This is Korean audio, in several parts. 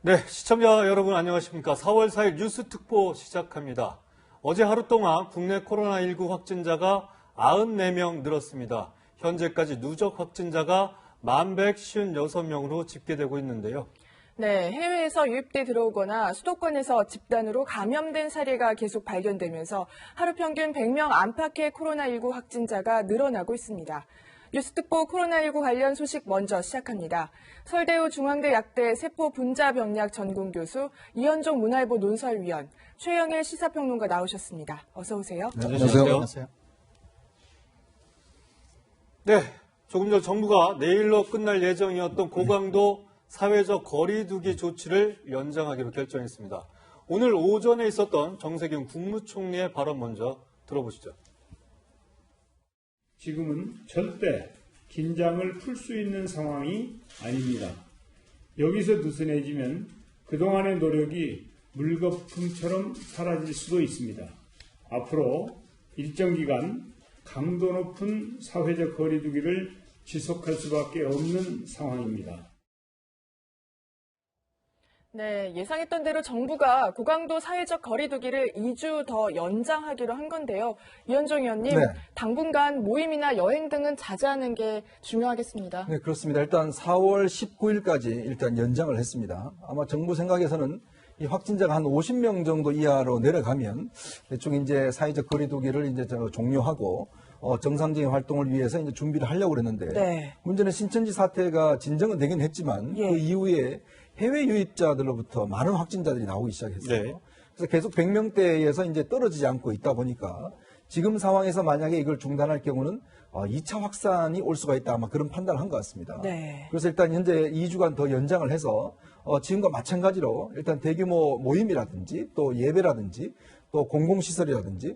네, 시청자 여러분 안녕하십니까. 4월 4일 뉴스 특보 시작합니다. 어제 하루 동안 국내 코로나19 확진자가 94명 늘었습니다. 현재까지 누적 확진자가 1156명으로 집계되고 있는데요. 네, 해외에서 유입돼 들어오거나 수도권에서 집단으로 감염된 사례가 계속 발견되면서 하루 평균 100명 안팎의 코로나19 확진자가 늘어나고 있습니다. 뉴스특보 코로나19 관련 소식 먼저 시작합니다. 서울대우 중앙대 약대 세포분자병약 전공교수 이현종 문화일보 논설위원, 최영일 시사평론가 나오셨습니다. 어서 오세요. 네, 안녕하세요. 네, 조금 전 정부가 내일로 끝날 예정이었던 고강도 사회적 거리두기 조치를 연장하기로 결정했습니다. 오늘 오전에 있었던 정세균 국무총리의 발언 먼저 들어보시죠. 지금은 절대 긴장을 풀 수 있는 상황이 아닙니다. 여기서 느슨해지면 그동안의 노력이 물거품처럼 사라질 수도 있습니다. 앞으로 일정 기간 강도 높은 사회적 거리두기를 지속할 수밖에 없는 상황입니다. 네, 예상했던 대로 정부가 고강도 사회적 거리두기를 2주 더 연장하기로 한 건데요. 이현종 의원님, 네. 당분간 모임이나 여행 등은 자제하는 게 중요하겠습니다. 네, 그렇습니다. 일단 4월 19일까지 일단 연장을 했습니다. 아마 정부 생각에서는 이 확진자가 한 50명 정도 이하로 내려가면 대충 이제 사회적 거리두기를 이제 종료하고 정상적인 활동을 위해서 이제 준비를 하려고 그랬는데 네. 문제는 신천지 사태가 진정은 되긴 했지만 예. 그 이후에 해외 유입자들로부터 많은 확진자들이 나오기 시작했어요. 네. 그래서 계속 100명대에서 이제 떨어지지 않고 있다 보니까 지금 상황에서 만약에 이걸 중단할 경우는 2차 확산이 올 수가 있다 아마 그런 판단을 한 것 같습니다. 네. 그래서 일단 현재 2주간 더 연장을 해서 지금과 마찬가지로 일단 대규모 모임이라든지 또 예배라든지 또 공공시설이라든지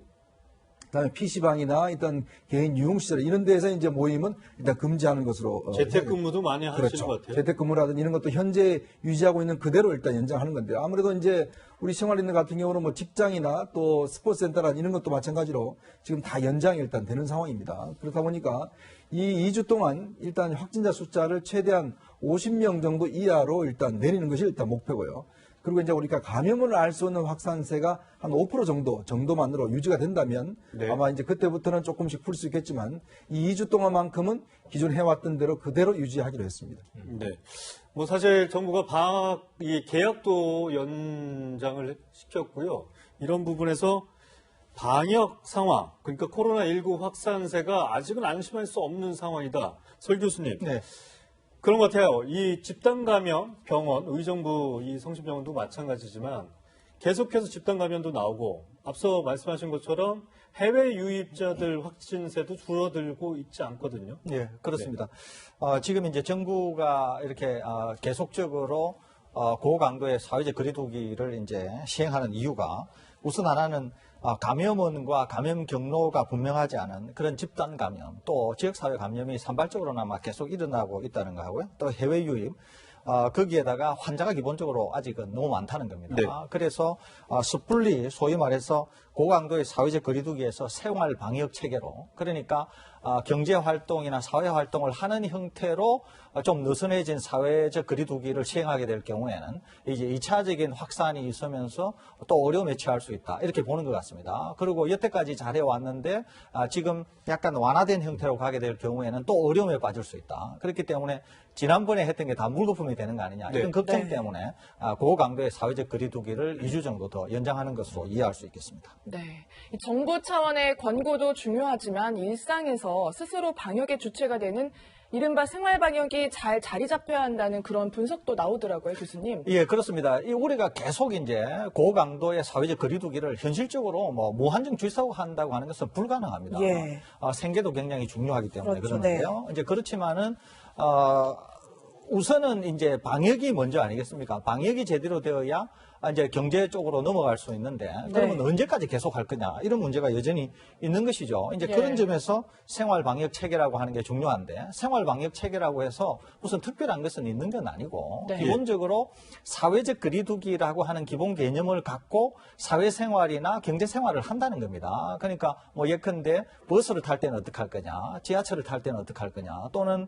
그다음에 PC방이나 일단 개인 유흥시설 이런 데서 이제 모임은 일단 금지하는 것으로 재택근무도 많이 하시는 그렇죠. 것 같아요. 재택근무라든지 이런 것도 현재 유지하고 있는 그대로 일단 연장하는 건데 아무래도 이제 우리 생활인들 같은 경우는 뭐 직장이나 또 스포츠센터나 이런 것도 마찬가지로 지금 다 연장이 일단 되는 상황입니다. 그렇다 보니까 이 2주 동안 일단 확진자 숫자를 최대한 50명 정도 이하로 일단 내리는 것이 일단 목표고요. 그리고 이제 우리가 감염을 알 수 있는 확산세가 한 5% 정도만으로 유지가 된다면 네. 아마 이제 그때부터는 조금씩 풀 수 있겠지만 이 2주 동안만큼은 기존 해왔던 대로 그대로 유지하기로 했습니다. 네. 뭐 사실 정부가 이 계약도 연장을 시켰고요. 이런 부분에서 방역 상황, 그러니까 코로나19 확산세가 아직은 안심할 수 없는 상황이다. 설 교수님. 네. 그런 것 같아요. 이 집단 감염, 병원, 의정부 이 성심병원도 마찬가지지만 계속해서 집단 감염도 나오고 앞서 말씀하신 것처럼 해외 유입자들 확진세도 줄어들고 있지 않거든요. 네, 그렇습니다. 지금 이제 정부가 이렇게 계속적으로 고강도의 사회적 거리두기를 이제 시행하는 이유가 우선 하나는 감염원과 감염 경로가 분명하지 않은 그런 집단 감염, 또 지역사회 감염이 산발적으로나마 계속 일어나고 있다는 거 하고요. 또 해외 유입, 거기에다가 환자가 기본적으로 아직은 너무 많다는 겁니다. 네. 그래서 섣불리 소위 말해서 고강도의 사회적 거리두기에서 생활 방역 체계로 그러니까 경제 활동이나 사회 활동을 하는 형태로 좀 느슨해진 사회적 거리두기를 시행하게 될 경우에는 이제 2차적인 확산이 있으면서 또 어려움에 처할 수 있다. 이렇게 보는 것 같습니다. 그리고 여태까지 잘해왔는데 지금 약간 완화된 형태로 가게 될 경우에는 또 어려움에 빠질 수 있다. 그렇기 때문에 지난번에 했던 게 다 물거품이 되는 거 아니냐. 이런 네. 걱정 네. 때문에 고강도의 사회적 거리두기를 2주 정도 더 연장하는 것으로 이해할 수 있겠습니다. 네. 이 정부 차원의 권고도 중요하지만 일상에서 스스로 방역의 주체가 되는 이른바 생활 방역이 잘 자리 잡혀야 한다는 그런 분석도 나오더라고요, 교수님. 예, 그렇습니다. 우리가 계속 이제 고강도의 사회적 거리두기를 현실적으로 뭐 무한정 질서한다고 하는 것은 불가능합니다. 예. 생계도 굉장히 중요하기 때문에 그렇죠. 그러는데요. 이제 그렇지만은 우선은 이제 방역이 먼저 아니겠습니까? 방역이 제대로 되어야 이제 경제 쪽으로 넘어갈 수 있는데 그러면 네. 언제까지 계속 할 거냐 이런 문제가 여전히 있는 것이죠. 이제 예. 그런 점에서 생활 방역 체계라고 하는 게 중요한데 생활 방역 체계라고 해서 무슨 특별한 것은 있는 건 아니고 네. 기본적으로 사회적 거리두기라고 하는 기본 개념을 갖고 사회생활이나 경제생활을 한다는 겁니다. 그러니까 뭐 예컨대 버스를 탈 때는 어떻게 할 거냐, 지하철을 탈 때는 어떻게 할 거냐, 또는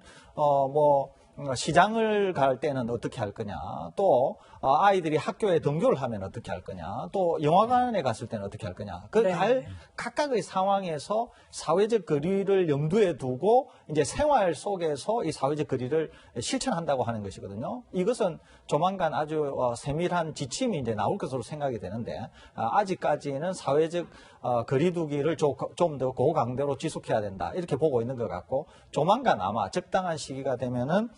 시장을 갈 때는 어떻게 할 거냐, 또 아이들이 학교에 등교를 하면 어떻게 할 거냐, 또 영화관에 갔을 때는 어떻게 할 거냐. 네. 각각의 상황에서 사회적 거리를 염두에 두고 이제 생활 속에서 이 사회적 거리를 실천한다고 하는 것이거든요. 이것은 조만간 아주 세밀한 지침이 이제 나올 것으로 생각이 되는데, 아직까지는 사회적 거리두기를 좀 더 고강도로 지속해야 된다, 이렇게 보고 있는 것 같고, 조만간 아마 적당한 시기가 되면은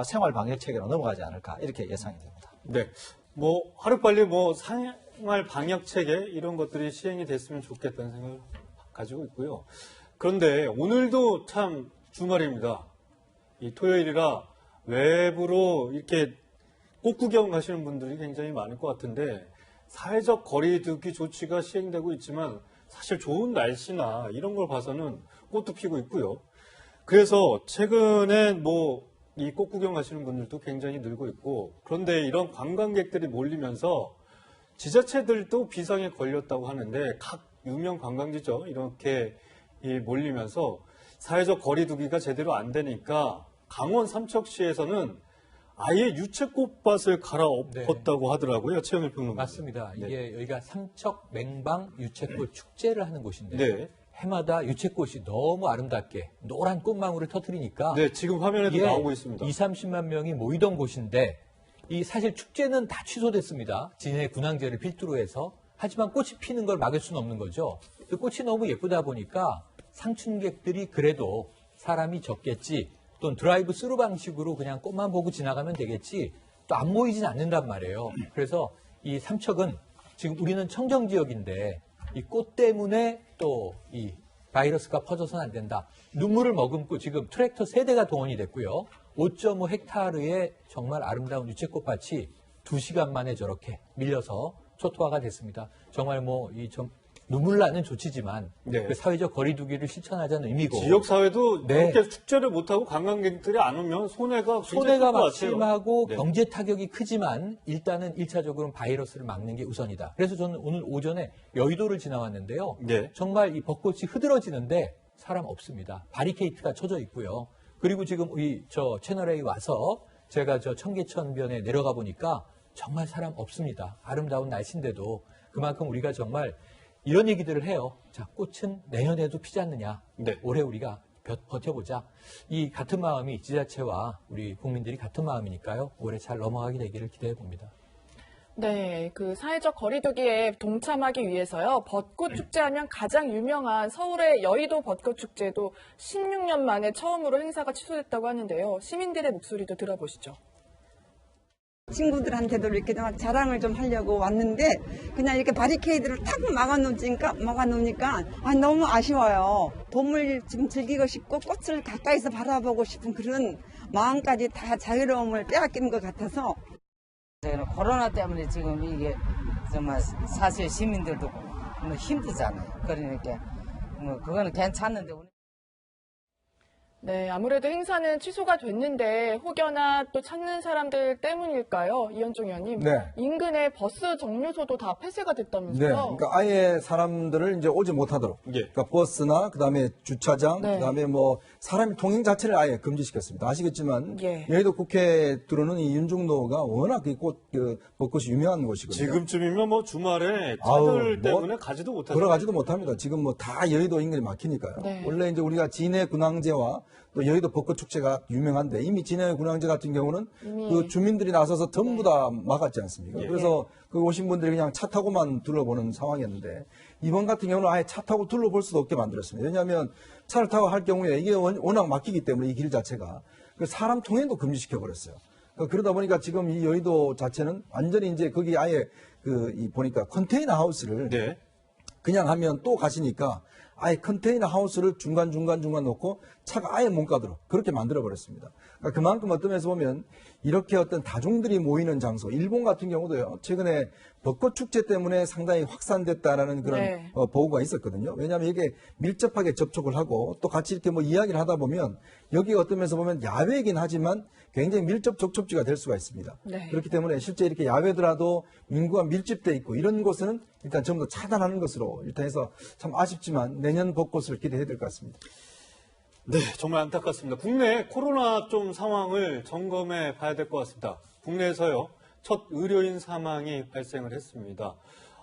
생활 방역 체계로 넘어가지 않을까, 이렇게 예상이 됩니다. 네. 뭐, 하루빨리 뭐, 생활 방역 체계, 이런 것들이 시행이 됐으면 좋겠다는 생각을 가지고 있고요. 그런데 오늘도 참 주말입니다. 이 토요일이라 외부로 이렇게 꽃 구경 가시는 분들이 굉장히 많을 것 같은데, 사회적 거리두기 조치가 시행되고 있지만 사실 좋은 날씨나 이런 걸 봐서는 꽃도 피고 있고요. 그래서 최근에 뭐 이 꽃 구경 가시는 분들도 굉장히 늘고 있고, 그런데 이런 관광객들이 몰리면서 지자체들도 비상에 걸렸다고 하는데, 각 유명 관광지죠, 이렇게 몰리면서 사회적 거리두기가 제대로 안 되니까 강원 삼척시에서는 아예 유채꽃밭을 갈아엎었다고 하더라고요. 최영일 평론가. 맞습니다. 네. 이게 여기가 삼척 맹방 유채꽃 축제를 하는 곳인데, 네. 해마다 유채꽃이 너무 아름답게 노란 꽃망울을 터뜨리니까 네, 지금 화면에도 이게 나오고 있습니다. 20-30만 명이 모이던 곳인데, 이 사실 축제는 다 취소됐습니다. 진해 군항제를 필두로 해서. 하지만 꽃이 피는 걸 막을 수는 없는 거죠. 그 꽃이 너무 예쁘다 보니까 상춘객들이 그래도 사람이 적겠지, 또는 드라이브 스루 방식으로 그냥 꽃만 보고 지나가면 되겠지, 또 안 모이진 않는단 말이에요. 그래서 이 삼척은 지금 우리는 청정 지역인데 이 꽃 때문에 또 이 바이러스가 퍼져서는 안 된다. 눈물을 머금고 지금 트랙터 3대가 동원이 됐고요. 5.5 헥타르의 정말 아름다운 유채꽃밭이 2시간 만에 저렇게 밀려서 초토화가 됐습니다. 정말 뭐 눈물 나는 조치지만 네. 그 사회적 거리두기를 실천하자는 의미고, 지역사회도 네. 이렇게 축제를 못하고 관광객들이 안 오면 손해가 굉장히 클것 같아요. 막심하고 네. 경제 타격이 크지만 일단은 1차적으로는 바이러스를 막는 게 우선이다. 그래서 저는 오늘 오전에 여의도를 지나왔는데요. 네. 정말 이 벚꽃이 흐드러지는데 사람 없습니다. 바리케이트가 쳐져 있고요. 그리고 지금 저 채널A 와서 제가 저 청계천변에 내려가 보니까 정말 사람 없습니다. 아름다운 날씨인데도 그만큼 우리가 정말 이런 얘기들을 해요. 자, 꽃은 내년에도 피지 않느냐. 네. 올해 우리가 버텨보자. 이 같은 마음이 지자체와 우리 국민들이 같은 마음이니까요. 올해 잘 넘어가게 되기를 기대해 봅니다. 네, 그 사회적 거리두기에 동참하기 위해서요, 벚꽃 축제하면 가장 유명한 서울의 여의도 벚꽃 축제도 16년 만에 처음으로 행사가 취소됐다고 하는데요. 시민들의 목소리도 들어보시죠. 친구들한테도 이렇게 막 자랑을 좀 하려고 왔는데 그냥 이렇게 바리케이드를 탁 막아놓으니까 너무 아쉬워요. 봄을 지금 즐기고 싶고 꽃을 가까이서 바라보고 싶은 그런 마음까지 다 자유로움을 빼앗기는 것 같아서. 저희는 코로나 때문에 지금 이게 정말 사실 시민들도 뭐 힘들잖아요. 그러니까 뭐 그거는 괜찮은데. 네, 아무래도 행사는 취소가 됐는데 혹여나 또 찾는 사람들 때문일까요? 이현종 의원님. 네. 인근의 버스 정류소도 다 폐쇄가 네. 됐다면서요? 그러니까 아예 사람들을 이제 오지 못하도록. 예. 그러니까 버스나 그다음에 주차장, 네. 그다음에 뭐 사람 통행 자체를 아예 금지시켰습니다. 아시겠지만 예. 여의도 국회에 들어오는 이 윤중로가 워낙 벚꽃이 유명한 곳이거든요. 지금쯤이면 뭐 주말에 아우, 차들 뭐 때문에 가지도 못하죠. 걸어가지도 못합니다. 지금 뭐 다 여의도 인근이 막히니까요. 네. 원래 이제 우리가 진해 군항제와 또 여의도 벚꽃 축제가 유명한데 이미 진해 군항제 같은 경우는 그 주민들이 나서서 전부 다 막았지 않습니까? 예. 그래서 그 오신 분들이 그냥 차 타고만 둘러보는 상황이었는데 이번 같은 경우는 아예 차 타고 둘러볼 수도 없게 만들었습니다. 왜냐하면 차를 타고 할 경우에 이게 워낙 막히기 때문에 이 길 자체가 그 사람 통행도 금지시켜 버렸어요. 그러다 보니까 지금 이 여의도 자체는 완전히 이제 거기 아예 보니까 컨테이너 하우스를 네. 그냥 하면 또 가시니까 아예 컨테이너 하우스를 중간중간 놓고 차가 아예 못 가도록 그렇게 만들어버렸습니다. 그러니까 그만큼 어떤 면에서 보면 이렇게 어떤 다중들이 모이는 장소, 일본 같은 경우도요, 최근에 벚꽃 축제 때문에 상당히 확산됐다라는 그런 네. 보고가 있었거든요. 왜냐하면 이게 밀접하게 접촉을 하고 또 같이 이렇게 뭐 이야기를 하다 보면 여기가 어떤 면에서 보면 야외이긴 하지만 굉장히 밀접 접촉지가 될 수가 있습니다. 네. 그렇기 때문에 실제 이렇게 야외더라도 인구가 밀집돼 있고 이런 곳은 일단 전부 다 차단하는 것으로 일단 해서 참 아쉽지만 내년 벚꽃을 기대해야 될 것 같습니다. 네, 정말 안타깝습니다. 국내 코로나 좀 상황을 점검해 봐야 될 것 같습니다. 국내에서요, 첫 의료인 사망이 발생을 했습니다.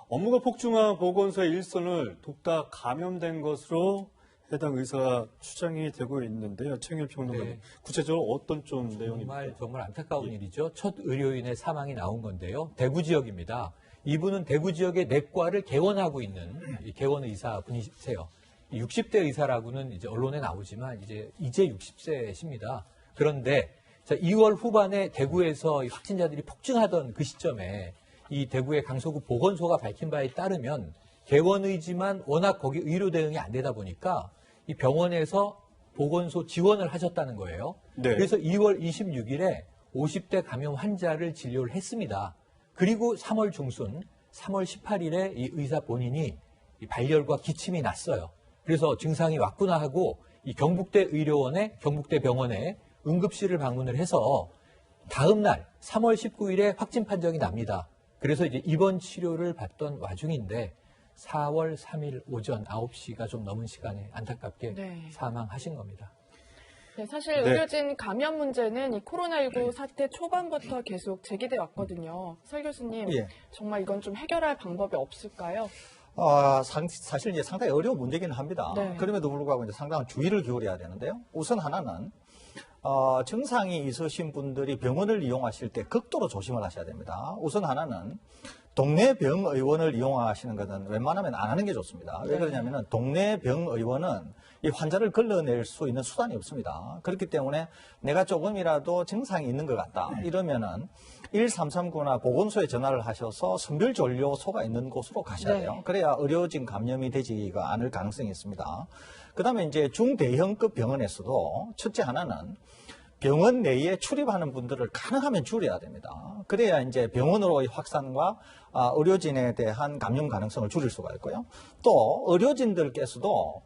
업무가 폭중한 보건소의 일선을 돕다 감염된 것으로 해당 의사가 추정이 되고 있는데요. 최영일 평론가님, 네. 구체적으로 어떤 좀 내용입니까? 정말 안타까운 일이죠. 첫 의료인의 사망이 나온 건데요. 대구 지역입니다. 이분은 대구 지역의 내과를 개원하고 있는 이 개원 의사분이세요. 60대 의사라고는 이제 언론에 나오지만 이제 60세십니다. 그런데 2월 후반에 대구에서 확진자들이 폭증하던 그 시점에 이 대구의 강서구 보건소가 밝힌 바에 따르면 개원의지만 워낙 거기 의료 대응이 안 되다 보니까 이 병원에서 보건소 지원을 하셨다는 거예요. 네. 그래서 2월 26일에 50대 감염 환자를 진료를 했습니다. 그리고 3월 중순, 3월 18일에 이 의사 본인이 이 발열과 기침이 났어요. 그래서 증상이 왔구나 하고 이 경북대 의료원에 경북대 병원에 응급실을 방문을 해서 다음 날 3월 19일에 확진 판정이 납니다. 그래서 이제 입원 치료를 받던 와중인데 4월 3일 오전 9시가 좀 넘은 시간에 안타깝게 네. 사망하신 겁니다. 네, 사실 네. 의료진 감염 문제는 이 코로나19 사태 초반부터 계속 제기돼 왔거든요. 설 교수님, 예. 정말 이건 좀 해결할 방법이 없을까요? 사실 이제 상당히 어려운 문제기는 합니다. 네. 그럼에도 불구하고 이제 상당한 주의를 기울여야 되는데요. 우선 하나는 증상이 있으신 분들이 병원을 이용하실 때 극도로 조심을 하셔야 됩니다. 우선 하나는 동네 병의원을 이용하시는 것은 웬만하면 안 하는 게 좋습니다. 왜 그러냐면은 동네 병의원은 이 환자를 걸러낼 수 있는 수단이 없습니다. 그렇기 때문에 내가 조금이라도 증상이 있는 것 같다. 이러면은 1339나 보건소에 전화를 하셔서 선별진료소가 있는 곳으로 가셔야 돼요. 네. 그래야 의료진 감염이 되지가 않을 가능성이 있습니다. 그 다음에 이제 중대형급 병원에서도 첫째 하나는 병원 내에 출입하는 분들을 가능하면 줄여야 됩니다. 그래야 이제 병원으로의 확산과 의료진에 대한 감염 가능성을 줄일 수가 있고요. 또 의료진들께서도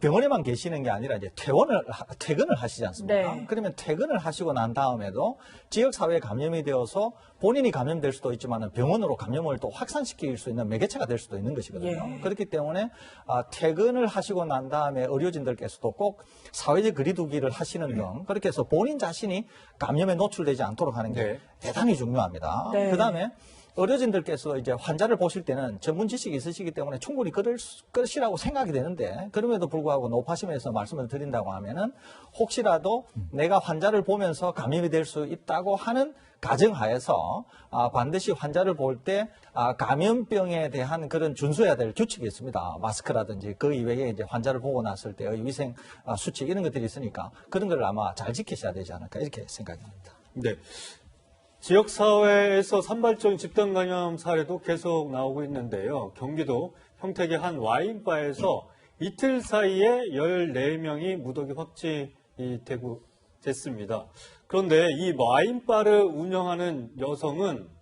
병원에만 계시는 게 아니라 이제 퇴근을 하시지 않습니까? 네. 그러면 퇴근을 하시고 난 다음에도 지역사회에 감염이 되어서 본인이 감염될 수도 있지만 병원으로 감염을 또 확산시킬 수 있는 매개체가 될 수도 있는 것이거든요. 예. 그렇기 때문에 퇴근을 하시고 난 다음에 의료진들께서도 꼭 사회적 거리두기를 하시는 등 그렇게 해서 본인 자신이 감염에 노출되지 않도록 하는 게 네. 대단히 중요합니다. 네. 그다음에 의료진들께서 이제 환자를 보실 때는 전문 지식이 있으시기 때문에 충분히 그럴 것이라고 생각이 되는데 그럼에도 불구하고 높아심에서 말씀을 드린다고 하면은 혹시라도 내가 환자를 보면서 감염이 될 수 있다고 하는 가정하에서 반드시 환자를 볼 때 감염병에 대한 그런 준수해야 될 규칙이 있습니다. 마스크라든지 그 이외에 이제 환자를 보고 났을 때의 위생 수칙 이런 것들이 있으니까 그런 걸 아마 잘 지키셔야 되지 않을까 이렇게 생각이 납니다. 네. 지역사회에서 산발적인 집단 감염 사례도 계속 나오고 있는데요. 경기도 평택의 한 와인바에서 이틀 사이에 14명이 무더기 확진이 됐습니다. 그런데 이 와인바를 운영하는 여성은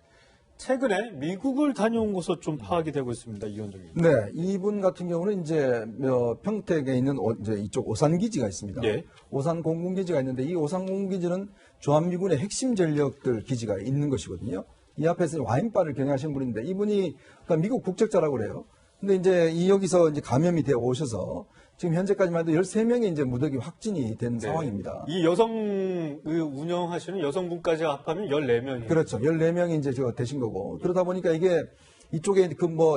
최근에 미국을 다녀온 것으로 좀 파악이 되고 있습니다. 이현정님. 네, 이분 같은 경우는 이제 평택에 있는 이제 이쪽 오산 기지가 있습니다. 네. 오산 공군기지가 있는데 이 오산 공군기지는 주한미군의 핵심 전력들 기지가 있는 것이거든요. 이 앞에서 와인바를 경영하시는 분인데 이분이 그러니까 미국 국적자라고 그래요. 근데 이제 여기서 이제 감염이 되어 오셔서 지금 현재까지만 해도 13명이 이제 무더기 확진이 된 상황입니다. 이 여성 운영하시는 여성분까지 합하면 14명이에요. 그렇죠. 14명이 이제 되신 거고. 그러다 보니까 이게 이쪽에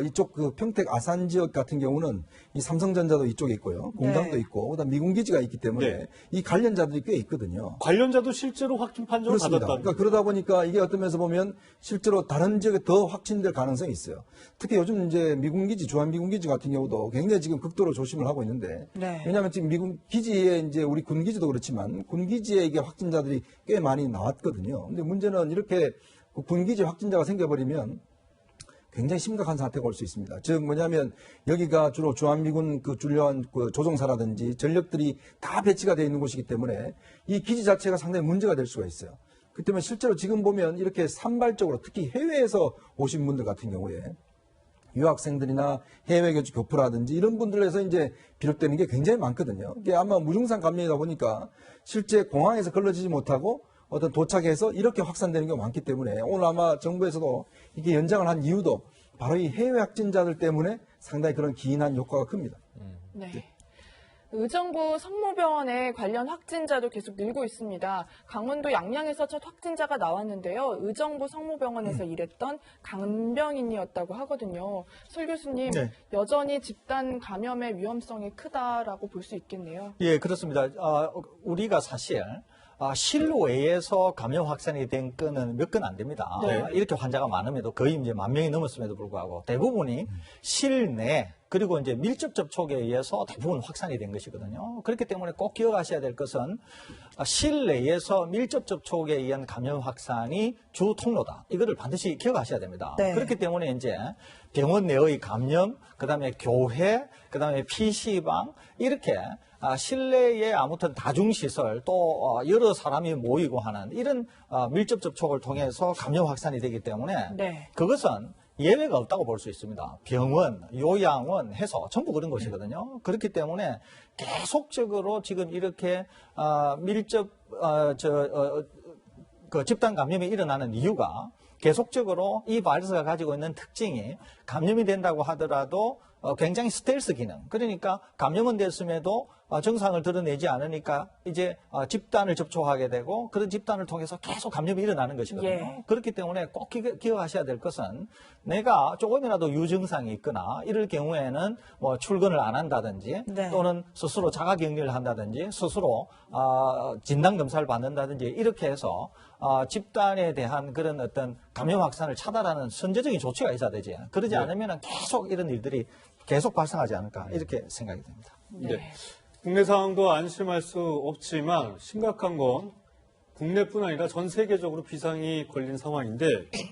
이쪽 평택 아산 지역 같은 경우는 이 삼성전자도 이쪽에 있고요. 공장도 네. 있고, 그다음 미군기지가 있기 때문에 네. 이 관련자들이 꽤 있거든요. 관련자도 실제로 확진 판정을 그렇습니다. 받았다. 그러니까 그러다 보니까 이게 어떤 면에서 보면 실제로 다른 지역에 더 확진될 가능성이 있어요. 특히 요즘 이제 미군기지, 주한미군기지 같은 경우도 굉장히 지금 극도로 조심을 하고 있는데. 네. 왜냐하면 지금 미군기지에 이제 우리 군기지도 그렇지만 군기지에 이게 확진자들이 꽤 많이 나왔거든요. 근데 문제는 이렇게 군기지 확진자가 생겨버리면 굉장히 심각한 사태가 올 수 있습니다. 즉 뭐냐면 여기가 주로 주한미군 주요한 조종사라든지 전력들이 다 배치가 되어 있는 곳이기 때문에 이 기지 자체가 상당히 문제가 될 수가 있어요. 그 때문에 실제로 지금 보면 이렇게 산발적으로 특히 해외에서 오신 분들 같은 경우에 유학생들이나 해외 교포라든지 이런 분들에서 이제 비롯되는 게 굉장히 많거든요. 이게 아마 무증상 감염이다 보니까 실제 공항에서 걸러지지 못하고 어떤 도착해서 이렇게 확산되는 경우가 많기 때문에 오늘 아마 정부에서도 이게 연장을 한 이유도 바로 이 해외 확진자들 때문에 상당히 그런 기인한 효과가 큽니다. 네. 의정부 성모병원의 관련 확진자도 계속 늘고 있습니다. 강원도 양양에서 첫 확진자가 나왔는데요. 의정부 성모병원에서 일했던 간병인이었다고 하거든요. 설 교수님, 네. 여전히 집단 감염의 위험성이 크다라고 볼 수 있겠네요. 예, 그렇습니다. 우리가 사실 실외에서 감염 확산이 된 건은 몇 건 안 됩니다. 네. 이렇게 환자가 많음에도 거의 이제 10,000명이 넘었음에도 불구하고 대부분이 실내 그리고 이제 밀접 접촉에 의해서 대부분 확산이 된 것이거든요. 그렇기 때문에 꼭 기억하셔야 될 것은 실내에서 밀접 접촉에 의한 감염 확산이 주 통로다. 이거를 반드시 기억하셔야 됩니다. 네. 그렇기 때문에 이제 병원 내의 감염, 그다음에 교회, 그다음에 PC방 이렇게 실내에 아무튼 다중시설 또 여러 사람이 모이고 하는 이런 밀접 접촉을 통해서 감염 확산이 되기 때문에 네. 그것은 예외가 없다고 볼 수 있습니다. 병원, 요양원 해서 전부 그런 것이거든요. 그렇기 때문에 계속적으로 지금 이렇게 밀접 그 집단 감염이 일어나는 이유가 계속적으로 이 바이러스가 가지고 있는 특징이 감염이 된다고 하더라도 굉장히 스텔스 기능. 그러니까 감염은 됐음에도 증상을 드러내지 않으니까 이제 집단을 접촉하게 되고 그런 집단을 통해서 계속 감염이 일어나는 것이거든요. 예. 그렇기 때문에 꼭 기억하셔야 될 것은 내가 조금이라도 유증상이 있거나 이럴 경우에는 뭐 출근을 안 한다든지 네. 또는 스스로 자가격리를 한다든지 스스로 진단검사를 받는다든지 이렇게 해서 집단에 대한 그런 어떤 감염 확산을 차단하는 선제적인 조치가 있어야 되지. 그러지 않으면 계속 이런 일들이 계속 발생하지 않을까 이렇게 생각이 됩니다. 네. 국내 상황도 안심할 수 없지만 심각한 건 국내뿐 아니라 전 세계적으로 비상이 걸린 상황인데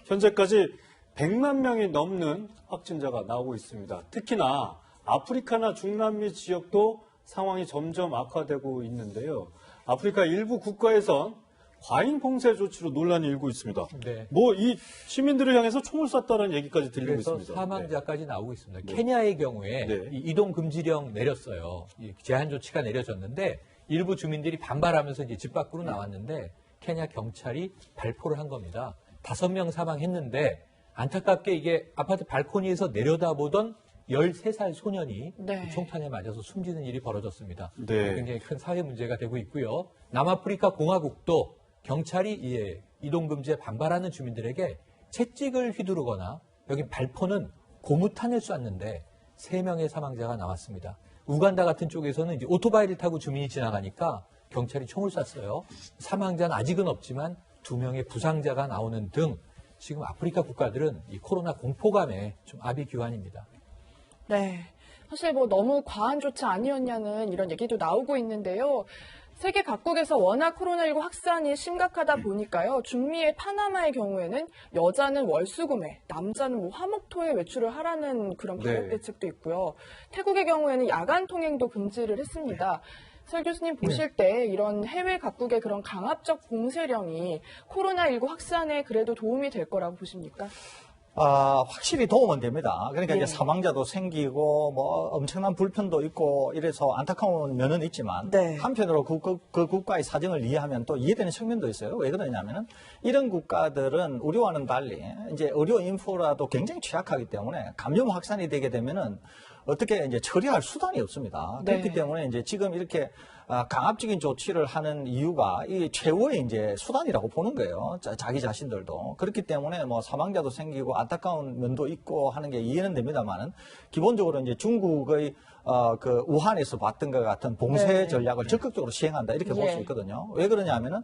현재까지 100만 명이 넘는 확진자가 나오고 있습니다. 특히나 아프리카나 중남미 지역도 상황이 점점 악화되고 있는데요. 아프리카 일부 국가에선 과잉 봉쇄 조치로 논란이 일고 있습니다. 네. 뭐 이 시민들을 향해서 총을 쐈다는 얘기까지 들리고 그래서 있습니다. 사망자까지 나오고 있습니다. 네. 케냐의 경우에 네. 이 이동 금지령 내렸어요. 이 제한 조치가 내려졌는데 일부 주민들이 반발하면서 이제 집 밖으로 나왔는데 케냐 경찰이 발포를 한 겁니다. 5명 사망했는데 안타깝게 이게 아파트 발코니에서 내려다보던 13살 소년이 네. 총탄에 맞아서 숨지는 일이 벌어졌습니다. 네. 굉장히 큰 사회 문제가 되고 있고요. 남아프리카 공화국도 경찰이 이동 금지에 반발하는 주민들에게 채찍을 휘두르거나 여기 발포는 고무탄을 쐈는데 3명의 사망자가 나왔습니다. 우간다 같은 쪽에서는 이제 오토바이를 타고 주민이 지나가니까 경찰이 총을 쐈어요. 사망자는 아직은 없지만 2명의 부상자가 나오는 등 지금 아프리카 국가들은 이 코로나 공포감에 좀 아비규환입니다. 네. 사실 뭐 너무 과한 조치 아니었냐는 이런 얘기도 나오고 있는데요. 세계 각국에서 워낙 코로나19 확산이 심각하다 보니까요. 중미의 파나마의 경우에는 여자는 월수금에, 남자는 뭐 화목토에 외출을 하라는 그런 방역 네. 대책도 있고요. 태국의 경우에는 야간 통행도 금지를 했습니다. 설 교수님 보실 때 이런 해외 각국의 그런 강압적 봉쇄령이 코로나19 확산에 그래도 도움이 될 거라고 보십니까? 확실히 도움은 됩니다. 그러니까 네. 이제 사망자도 생기고 뭐 엄청난 불편도 있고 이래서 안타까운 면은 있지만 네. 한편으로 그 국가의 사정을 이해하면 또 이해되는 측면도 있어요. 왜 그러냐면은 이런 국가들은 우리와는 달리 이제 의료 인프라도 굉장히 취약하기 때문에 감염 확산이 되게 되면은 어떻게 이제 처리할 수단이 없습니다. 네. 그렇기 때문에 이제 지금 이렇게 강압적인 조치를 하는 이유가 이 최후의 이제 수단이라고 보는 거예요. 자기 자신들도. 그렇기 때문에 뭐 사망자도 생기고 안타까운 면도 있고 하는 게 이해는 됩니다만은 기본적으로 이제 중국의 그 우한에서 봤던 것 같은 봉쇄 네. 전략을 적극적으로 시행한다 이렇게 볼 수 예. 있거든요. 왜 그러냐면은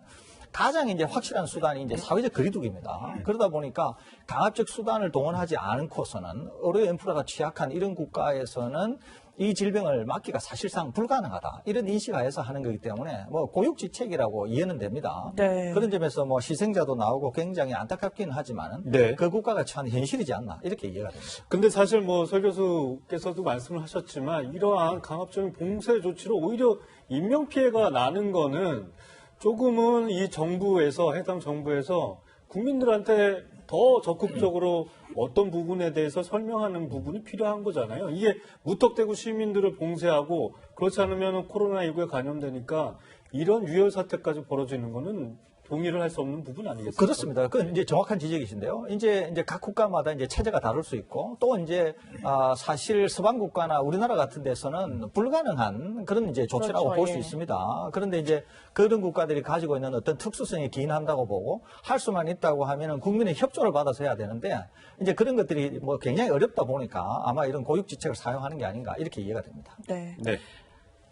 가장 이제 확실한 수단이 이제 사회적 거리두기입니다. 그러다 보니까 강압적 수단을 동원하지 않고서는 의료 인프라가 취약한 이런 국가에서는 이 질병을 막기가 사실상 불가능하다. 이런 인식하에서 하는 거기 때문에 뭐 고육지책이라고 이해는 됩니다. 네. 그런 점에서 뭐 희생자도 나오고 굉장히 안타깝기는 하지만은 네. 그 국가가 처한 현실이지 않나 이렇게 이해가 됩니다. 근데 사실 뭐 설 교수께서도 말씀을 하셨지만 이러한 강압적인 봉쇄 조치로 오히려 인명 피해가 나는 거는 조금은 이 정부에서 해당 정부에서 국민들한테 더 적극적으로 어떤 부분에 대해서 설명하는 부분이 필요한 거잖아요. 이게 무턱대고 시민들을 봉쇄하고 그렇지 않으면 코로나19에 감염되니까 이런 유혈 사태까지 벌어지는 거는 동의를 할 수 없는 부분 아니겠습니까? 그렇습니다. 그건 이제 정확한 지적이신데요. 이제 각 국가마다 이제 체제가 다를 수 있고 또 이제 사실 서방 국가나 우리나라 같은 데서는 불가능한 그런 이제 조치라고 그렇죠. 볼 수 예. 있습니다. 그런데 이제 그런 국가들이 가지고 있는 어떤 특수성에 기인한다고 보고 할 수만 있다고 하면은 국민의 협조를 받아서 해야 되는데 이제 그런 것들이 뭐 굉장히 어렵다 보니까 아마 이런 고육지책을 사용하는 게 아닌가 이렇게 이해가 됩니다. 네. 네.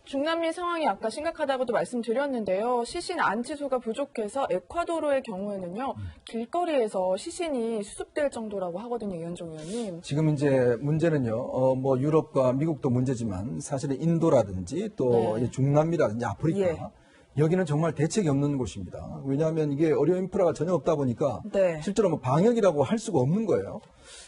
중남미 상황이 아까 심각하다고도 말씀드렸는데요. 시신 안치소가 부족해서 에콰도르의 경우에는요. 길거리에서 시신이 수습될 정도라고 하거든요. 이현종 의원님. 지금 이제 문제는요, 뭐 유럽과 미국도 문제지만 사실은 인도라든지 또 네. 중남미라든지 아프리카 예. 여기는 정말 대책이 없는 곳입니다. 왜냐하면 이게 의료 인프라가 전혀 없다 보니까 네. 실제로 뭐 방역이라고 할 수가 없는 거예요.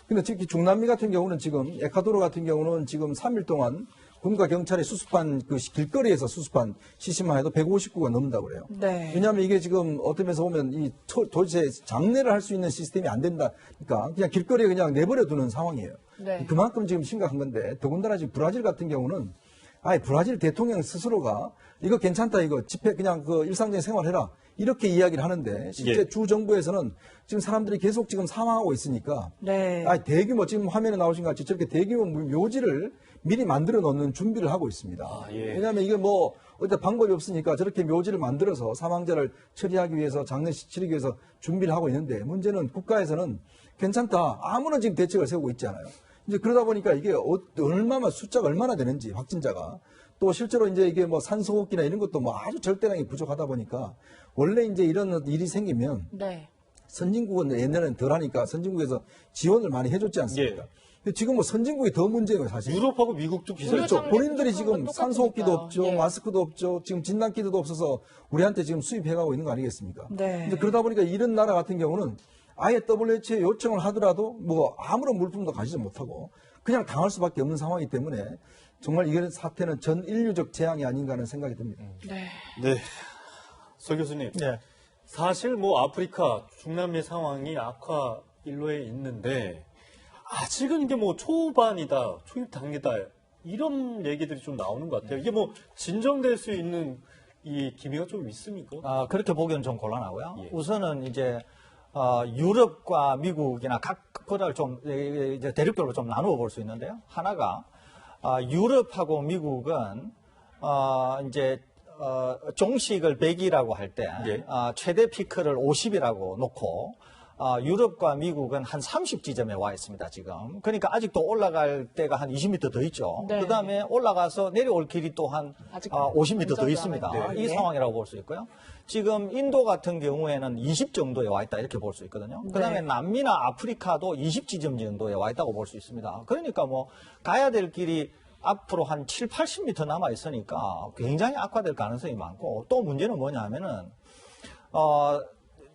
근데 특히 중남미 같은 경우는 지금 에콰도르 같은 경우는 지금 3일 동안 군과 경찰이 수습한 그 길거리에서 수습한 시신만 해도 159가 넘는다고 그래요. 네. 왜냐하면 이게 지금 어떤 면에서 보면 이 도대체 장례를 할 수 있는 시스템이 안 된다니까 그냥 길거리에 그냥 내버려 두는 상황이에요. 네. 그만큼 지금 심각한 건데 더군다나 지금 브라질 같은 경우는 아예 브라질 대통령 스스로가 이거 괜찮다 이거 집회 그냥 그 일상적인 생활해라 이렇게 이야기를 하는데 실제 예. 주 정부에서는 지금 사람들이 계속 지금 사망하고 있으니까 네. 아예 대규모 지금 화면에 나오신 것 같이 저렇게 대규모 묘지를 미리 만들어 놓는 준비를 하고 있습니다. 예. 왜냐하면 이게 뭐 어디 방법이 없으니까 저렇게 묘지를 만들어서 사망자를 처리하기 위해서 장례 치르기 위해서 준비를 하고 있는데 문제는 국가에서는 괜찮다 아무런 지금 대책을 세우고 있지 않아요. 이제 그러다 보니까 이게 얼마나 숫자가 얼마나 되는지 확진자가 또 실제로 이제 이게 뭐 산소호흡기나 이런 것도 뭐 아주 절대량이 부족하다 보니까 원래 이제 이런 일이 생기면 네. 선진국은 옛날에는 덜하니까 선진국에서 지원을 많이 해줬지 않습니까? 근데 지금 뭐 선진국이 더 문제예요, 사실. 유럽하고 미국도 비슷하죠. 그렇죠. 의료 본인들이 장비 지금 부족한 건 산소호흡기도 똑같으니까. 없죠, 예. 마스크도 없죠, 지금 진단키트도 없어서 우리한테 지금 수입해가고 있는 거 아니겠습니까? 네. 근데 그러다 보니까 이런 나라 같은 경우는 아예 WHO에 요청을 하더라도 뭐 아무런 물품도 가지지 못하고 그냥 당할 수밖에 없는 상황이기 때문에 정말 이런 사태는 전 인류적 재앙이 아닌가 하는 생각이 듭니다. 네. 네. 서 교수님. 네. 사실 뭐 아프리카, 중남미 상황이 악화 일로에 있는데 아직은 이게 뭐 초반이다, 초입 단계다 이런 얘기들이 좀 나오는 것 같아요. 이게 뭐 진정될 수 있는 이 기미가 좀 있습니까? 그렇게 보기는 좀 곤란하고요. 예. 우선은 이제 유럽과 미국이나 각 거를 좀 이제 대륙별로 좀 나누어 볼 수 있는데요. 하나가 유럽하고 미국은 이제 종식을 100이라고 할 때 예. 최대 피크를 50이라고 놓고 유럽과 미국은 한 30지점에 와 있습니다, 지금. 그러니까 아직도 올라갈 때가 한 20m 더 있죠. 네. 그 다음에 올라가서 내려올 길이 또 한 아직 50m 더 먼저 있습니다. 남아있네요. 이 네. 상황이라고 볼 수 있고요. 지금 인도 같은 경우에는 20 정도에 와 있다 이렇게 볼 수 있거든요. 그 다음에 네. 남미나 아프리카도 20지점 정도에 와 있다고 볼 수 있습니다. 그러니까 뭐 가야 될 길이 앞으로 한 7, 80m 남아 있으니까 굉장히 악화될 가능성이 많고 또 문제는 뭐냐 하면은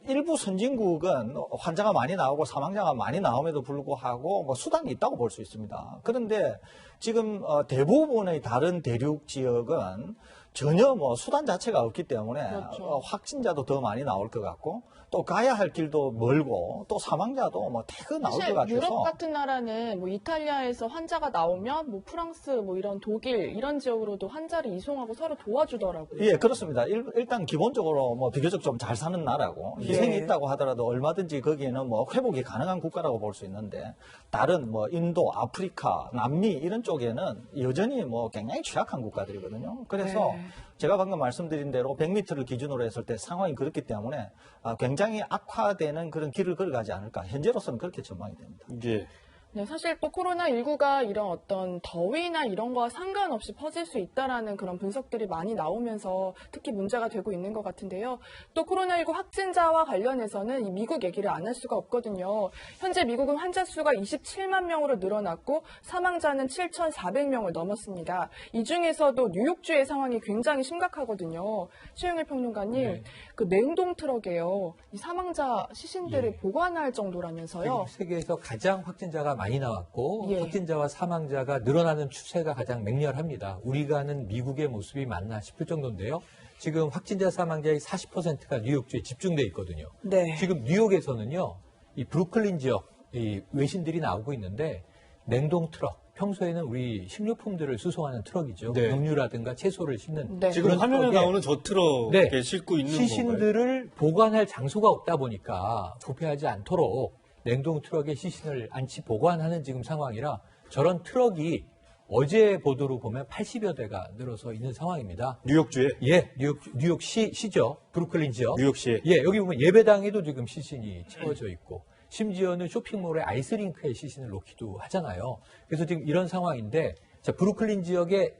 일부 선진국은 환자가 많이 나오고 사망자가 많이 나옴에도 불구하고 뭐 수단이 있다고 볼 수 있습니다. 그런데 지금 대부분의 다른 대륙 지역은 전혀 뭐 수단 자체가 없기 때문에 그렇죠. 확진자도 더 많이 나올 것 같고 또 가야 할 길도 멀고 또 사망자도 뭐 태그 나올 사실 것 같아서 유럽 같은 나라는 뭐 이탈리아에서 환자가 나오면 뭐 프랑스 뭐 이런 독일 이런 지역으로도 환자를 이송하고 서로 도와주더라고요. 예, 그렇습니다. 일단 기본적으로 뭐 비교적 좀 잘 사는 나라고 희생이 예. 있다고 하더라도 얼마든지 거기에는 뭐 회복이 가능한 국가라고 볼 수 있는데 다른 뭐 인도, 아프리카, 남미 이런 쪽에는 여전히 뭐 굉장히 취약한 국가들이거든요. 그래서 네. 제가 방금 말씀드린 대로 100m를 기준으로 했을 때 상황이 그렇기 때문에 굉장히 악화되는 그런 길을 걸어가지 않을까. 현재로서는 그렇게 전망이 됩니다. 예. 네, 사실 또 코로나19가 이런 어떤 더위나 이런 거와 상관없이 퍼질 수 있다라는 그런 분석들이 많이 나오면서 특히 문제가 되고 있는 것 같은데요. 또 코로나19 확진자와 관련해서는 이 미국 얘기를 안 할 수가 없거든요. 현재 미국은 환자 수가 27만 명으로 늘어났고 사망자는 7,400명을 넘었습니다. 이 중에서도 뉴욕주의 상황이 굉장히 심각하거든요. 최영일 평론가님, 네. 그 냉동 트럭에요. 이 사망자 시신들을 예. 보관할 정도라면서요. 세계에서 가장 확진자가 많이 나왔고 예. 확진자와 사망자가 늘어나는 추세가 가장 맹렬합니다. 우리가 아는 미국의 모습이 맞나 싶을 정도인데요. 지금 확진자 사망자의 40%가 뉴욕주에 집중돼 있거든요. 네. 지금 뉴욕에서는요, 이 브루클린 지역 이 외신들이 나오고 있는데 냉동 트럭, 평소에는 우리 식료품들을 수송하는 트럭이죠. 네. 육류라든가 채소를 싣는 네. 지금 그런 화면에 트럭에 나오는 저 트럭에 네. 싣고 있는 건가요? 시신들을 보관할 장소가 없다 보니까 부패하지 않도록 냉동 트럭에 시신을 안치 보관하는 지금 상황이라 저런 트럭이 어제 보도로 보면 80여 대가 늘어서 있는 상황입니다. 뉴욕주에? 예, 뉴욕시죠. 브루클린 지역. 뉴욕시에? 예, 여기 보면 예배당에도 지금 시신이 채워져 있고 심지어는 쇼핑몰에 아이스링크에 시신을 놓기도 하잖아요. 그래서 지금 이런 상황인데 자, 브루클린 지역의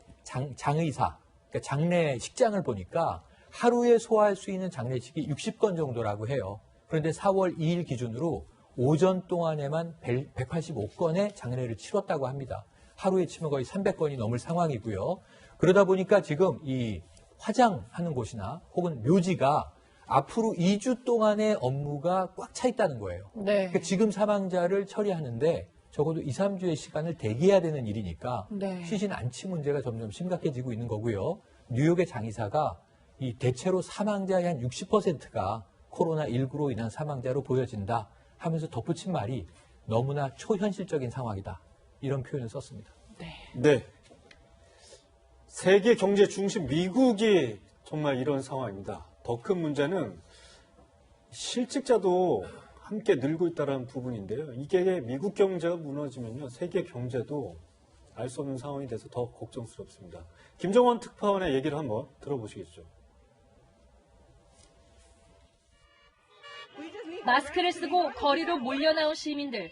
장의사, 그러니까 장례식장을 보니까 하루에 소화할 수 있는 장례식이 60건 정도라고 해요. 그런데 4월 2일 기준으로 오전 동안에만 185건의 장례를 치렀다고 합니다. 하루에 치면 거의 300건이 넘을 상황이고요. 그러다 보니까 지금 이 화장하는 곳이나 혹은 묘지가 앞으로 2주 동안의 업무가 꽉 차 있다는 거예요. 네. 그러니까 지금 사망자를 처리하는데 적어도 2, 3주의 시간을 대기해야 되는 일이니까 네. 시신 안치 문제가 점점 심각해지고 있는 거고요. 뉴욕의 장의사가 이 대체로 사망자의 한 60%가 코로나19로 인한 사망자로 보여진다 하면서 덧붙인 말이 너무나 초현실적인 상황이다. 이런 표현을 썼습니다. 네. 세계 경제 중심 미국이 정말 이런 상황입니다. 더 큰 문제는 실직자도 함께 늘고 있다는 부분인데요. 이게 미국 경제가 무너지면요, 세계 경제도 알 수 없는 상황이 돼서 더 걱정스럽습니다. 김정원 특파원의 얘기를 한번 들어보시겠죠. 마스크를 쓰고 거리로 몰려나온 시민들.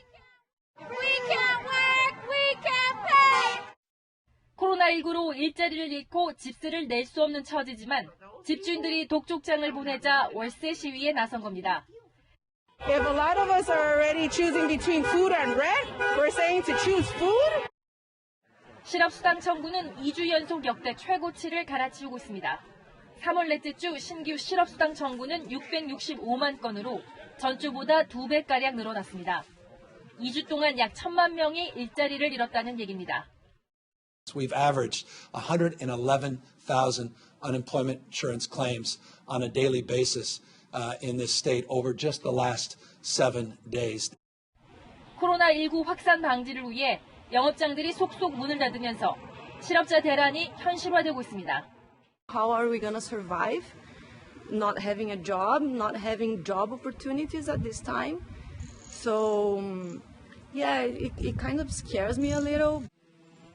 코로나19로 일자리를 잃고 집세를 낼 수 없는 처지지만 집주인들이 독촉장을 보내자 월세 시위에 나선 겁니다. If a lot of us are already choosing between food and rent, we're saying to choose food. 실업수당 청구는 2주 연속 역대 최고치를 갈아치우고 있습니다. 3월 넷째 주 신규 실업수당 청구는 665만 건으로 전주보다 2배가량 늘어났습니다. 2주 동안 약 1,000만 명이 일자리를 잃었다는 얘기입니다. We've averaged 111,000 unemployment insurance claims on a daily basis in this state over just the last 7 days. 코로나19 확산 방지를 위해 영업장들이 속속 문을 닫으면서 실업자 대란이 현실화되고 있습니다. How are we going to survive? Not having a job, not having job opportunities at this time. So, yeah, it kind of scares me a little.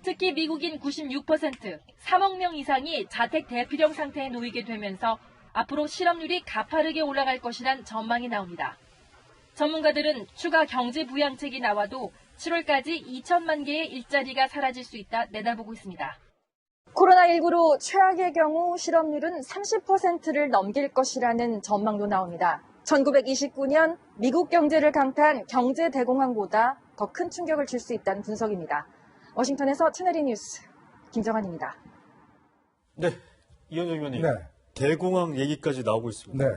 특히 미국인 96%, 3억 명 이상이 자택 대피령 상태에 놓이게 되면서 앞으로 실업률이 가파르게 올라갈 것이란 전망이 나옵니다. 전문가들은 추가 경제 부양책이 나와도 7월까지 2천만 개의 일자리가 사라질 수 있다 내다보고 있습니다. 코로나19로 최악의 경우 실업률은 30%를 넘길 것이라는 전망도 나옵니다. 1929년 미국 경제를 강타한 경제 대공황보다 더 큰 충격을 줄 수 있다는 분석입니다. 워싱턴에서 채널A 뉴스 김정환입니다. 네, 이현정 의원님. 네. 대공황 얘기까지 나오고 있습니다. 네.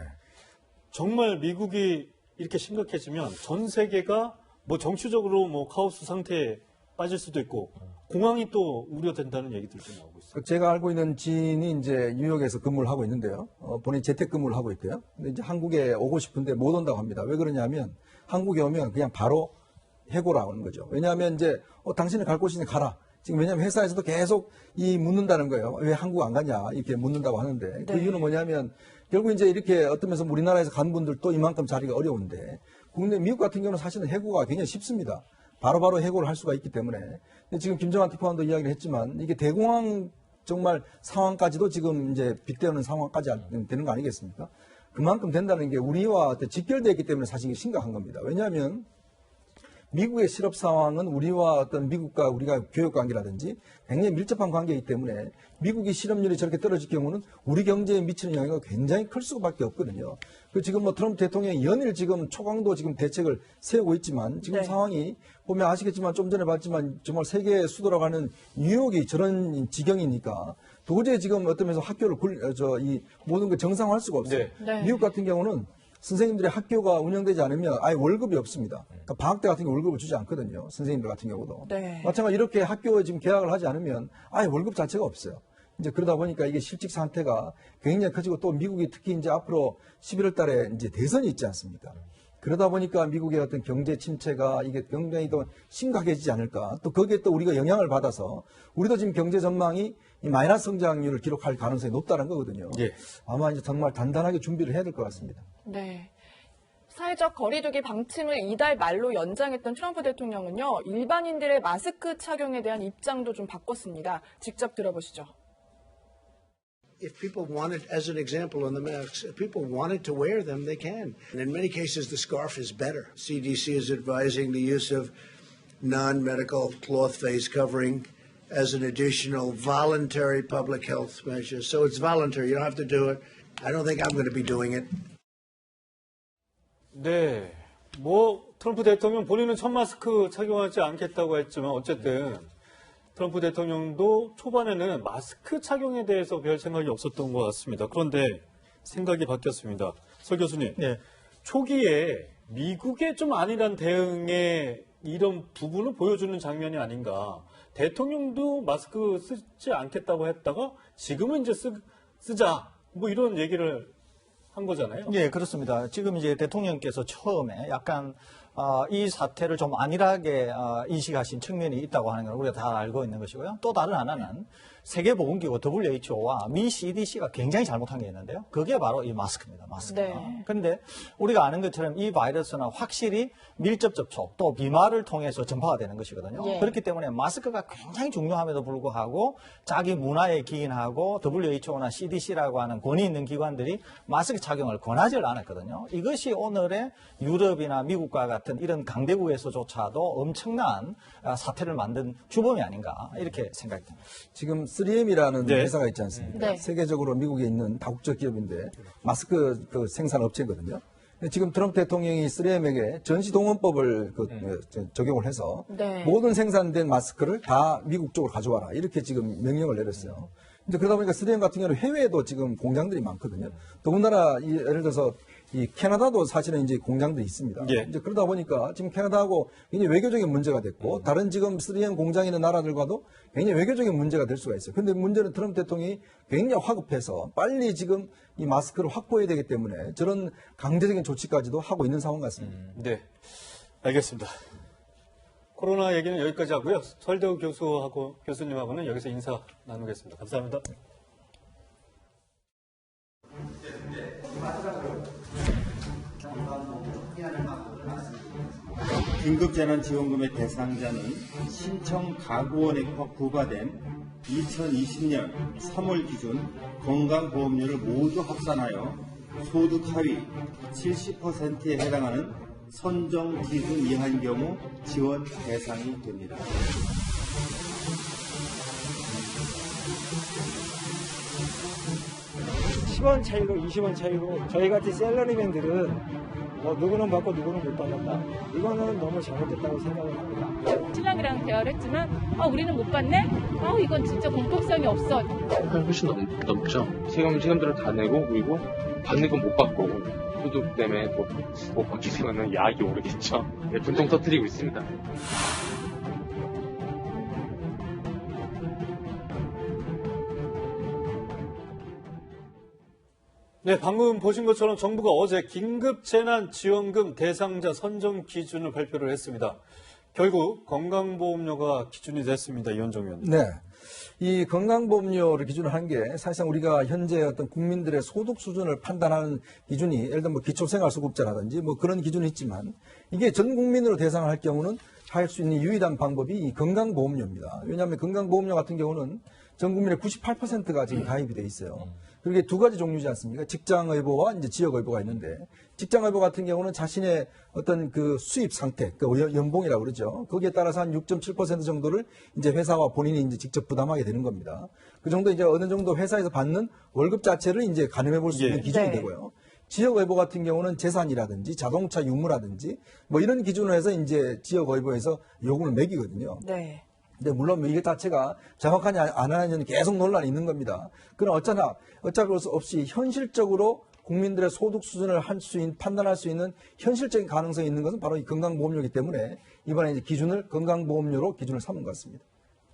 정말 미국이 이렇게 심각해지면 전 세계가 뭐 정치적으로 뭐 카오스 상태에 빠질 수도 있고 공황이 또 우려된다는 얘기들도 나오고 있어요. 제가 알고 있는 지인이 이제 뉴욕에서 근무를 하고 있는데요. 본인이 재택근무를 하고 있고요. 근데 이제 한국에 오고 싶은데 못 온다고 합니다. 왜 그러냐면 한국에 오면 그냥 바로 해고라 하는 거죠. 왜냐하면 이제 당신이 갈 곳이니 가라. 지금 왜냐하면 회사에서도 계속 묻는다는 거예요. 왜 한국 안 가냐 이렇게 묻는다고 하는데 그 이유는 뭐냐면 결국 이제 이렇게 어떤 면에서 우리나라에서 간 분들도 이만큼 자리가 어려운데 국내 미국 같은 경우는 사실은 해고가 굉장히 쉽습니다. 바로바로 해고를 할 수가 있기 때문에. 근데 지금 김정환 특파원도 이야기를 했지만 이게 대공황 정말 상황까지도 지금 이제 빗대우는 상황까지 되는 거 아니겠습니까? 그만큼 된다는 게 우리와 직결되어 있기 때문에 사실 이게 심각한 겁니다. 왜냐하면 미국의 실업 상황은 우리와 어떤 미국과 우리가 교역 관계라든지 굉장히 밀접한 관계이기 때문에 미국이 실업률이 저렇게 떨어질 경우는 우리 경제에 미치는 영향이 굉장히 클 수밖에 없거든요. 그 지금 뭐 트럼프 대통령이 연일 지금 초강도 지금 대책을 세우고 있지만 지금 상황이 보면 아시겠지만 좀 전에 봤지만 정말 세계 수도라고 하는 뉴욕이 저런 지경이니까 도저히 지금 어떤 면에서 학교를 이 모든 걸 정상화할 수가 없어요. 네. 미국 같은 경우는 선생님들의 학교가 운영되지 않으면 아예 월급이 없습니다. 그러니까 방학 때 같은 경우 월급을 주지 않거든요. 선생님들 같은 경우도. 네. 마찬가지로 이렇게 학교에 지금 개학을 하지 않으면 아예 월급 자체가 없어요. 이제 그러다 보니까 이게 실직 상태가 굉장히 커지고 또 미국이 특히 이제 앞으로 11월 달에 이제 대선이 있지 않습니까? 그러다 보니까 미국의 어떤 경제 침체가 이게 굉장히 더 심각해지지 않을까. 또 거기에 또 우리가 영향을 받아서 우리도 지금 경제 전망이 이 마이너스 성장률을 기록할 가능성이 높다는 거거든요. 예. 아마 이제 정말 단단하게 준비를 해야 될 것 같습니다. 네. 사회적 거리두기 방침을 이달 말로 연장했던 트럼프 대통령은요, 일반인들의 마스크 착용에 대한 입장도 좀 바꿨습니다. 직접 들어보시죠. If people wanted, as an example on the masks, if people wanted to wear them, they can. And in many cases, the scarf is better. CDC is advising the use of non-medical cloth face covering as an additional voluntary public health measure. So it's voluntary. You don't have to do it. I don't think I'm going to be doing it. 네. 트럼프 대통령 본인은 첫 마스크 착용하지 않겠다고 했지만 어쨌든 트럼프 대통령도 초반에는 마스크 착용에 대해서 별 생각이 없었던 것 같습니다. 그런데 생각이 바뀌었습니다. 설 교수님, 네. 초기에 미국의 좀 안일한 대응에 이런 부분을 보여주는 장면이 아닌가. 대통령도 마스크 쓰지 않겠다고 했다가 지금은 이제 쓰자. 이런 얘기를 한 거잖아요. 예, 그렇습니다. 지금 이제 대통령께서 처음에 약간 이 사태를 좀 안일하게 인식하신 측면이 있다고 하는 걸 우리가 다 알고 있는 것이고요. 또 다른 하나는 세계보건기구 WHO와 미 CDC가 굉장히 잘못한 게 있는데요. 그게 바로 이 마스크입니다. 마스크. 네. 그런데 우리가 아는 것처럼 이 바이러스는 확실히 밀접 접촉 또 비말을 통해서 전파가 되는 것이거든요. 예. 그렇기 때문에 마스크가 굉장히 중요함에도 불구하고 자기 문화에 기인하고 WHO나 CDC라고 하는 권위 있는 기관들이 마스크 착용을 권하지를 않았거든요. 이것이 오늘의 유럽이나 미국과 같은 이런 강대국에서조차도 엄청난 사태를 만든 주범이 아닌가 이렇게 생각이 듭니다. 지금 3M이라는 네. 회사가 있지 않습니까? 네. 세계적으로 미국에 있는 다국적 기업인데 마스크 생산 업체거든요. 근데 지금 트럼프 대통령이 3M에게 전시동원법을 적용을 해서 네. 모든 생산된 마스크를 다 미국 쪽으로 가져와라 이렇게 지금 명령을 내렸어요. 이제 그러다 보니까 3M 같은 경우는 해외에도 지금 공장들이 많거든요. 더군다나 예를 들어서 이 캐나다도 사실은 이제 공장들이 있습니다. 예. 이제 그러다 보니까 지금 캐나다하고 굉장히 외교적인 문제가 됐고 다른 지금 3M 공장이 있는 나라들과도 굉장히 외교적인 문제가 될 수가 있어요. 근데 문제는 트럼프 대통령이 굉장히 화급해서 빨리 지금 이 마스크를 확보해야 되기 때문에 저런 강제적인 조치까지도 하고 있는 상황 같습니다. 네. 알겠습니다. 코로나 얘기는 여기까지 하고요. 설대우 교수님하고는 여기서 인사 나누겠습니다. 감사합니다. 긴급재난지원금의 대상자는 신청 가구원에 부과된 2020년 3월 기준 건강보험료를 모두 합산하여 소득 하위 70%에 해당하는 선정 기준 이하인 경우 지원 대상이 됩니다. (10원) 차이로 20원 차이로 저희 같은 샐러리맨들은 누구는 받고 누구는 못 받았다. 이거는 너무 잘못됐다고 생각을 합니다. 신랑이랑 대화를 했지만 우리는 못 받네? 이건 진짜 공평성이 없어. 훨씬 넘죠. 세금들은 다 내고 그리고 받는 건 못 받고 소득 때문에 못 받게 되면 야학이 오르겠죠. 네, 분통 터뜨리고 있습니다. 네, 방금 보신 것처럼 정부가 어제 긴급재난지원금 대상자 선정 기준을 발표를 했습니다. 결국 건강보험료가 기준이 됐습니다. 이현정 의원님. 네. 이 건강보험료를 기준으로 한 게 사실상 우리가 현재 어떤 국민들의 소득 수준을 판단하는 기준이 예를 들면 기초생활수급자라든지 그런 기준이 있지만 이게 전 국민으로 대상을 할 경우는 할 수 있는 유일한 방법이 이 건강보험료입니다. 왜냐하면 건강보험료 같은 경우는 전 국민의 98%가 지금 가입이 돼 있어요. 그리고 두 가지 종류지 않습니까? 직장의보와 이제 지역의보가 있는데, 직장의보 같은 경우는 자신의 어떤 그 수입 상태, 그 연봉이라고 그러죠. 거기에 따라서 한 6.7% 정도를 이제 회사와 본인이 이제 직접 부담하게 되는 겁니다. 그 정도 이제 어느 정도 회사에서 받는 월급 자체를 이제 가늠해 볼 수 있는 기준이 되고요. 지역의보 같은 경우는 재산이라든지 자동차 유무라든지 이런 기준으로 해서 이제 지역의보에서 요금을 매기거든요. 네. 근데 물론 이게 자체가 정확하냐 안 하냐는 계속 논란이 있는 겁니다. 그러나 어차피 없이 현실적으로 국민들의 소득 수준을 판단할 수 있는 현실적인 가능성이 있는 것은 바로 이 건강보험료이기 때문에 이번에 이제 건강보험료로 기준을 삼은 것 같습니다.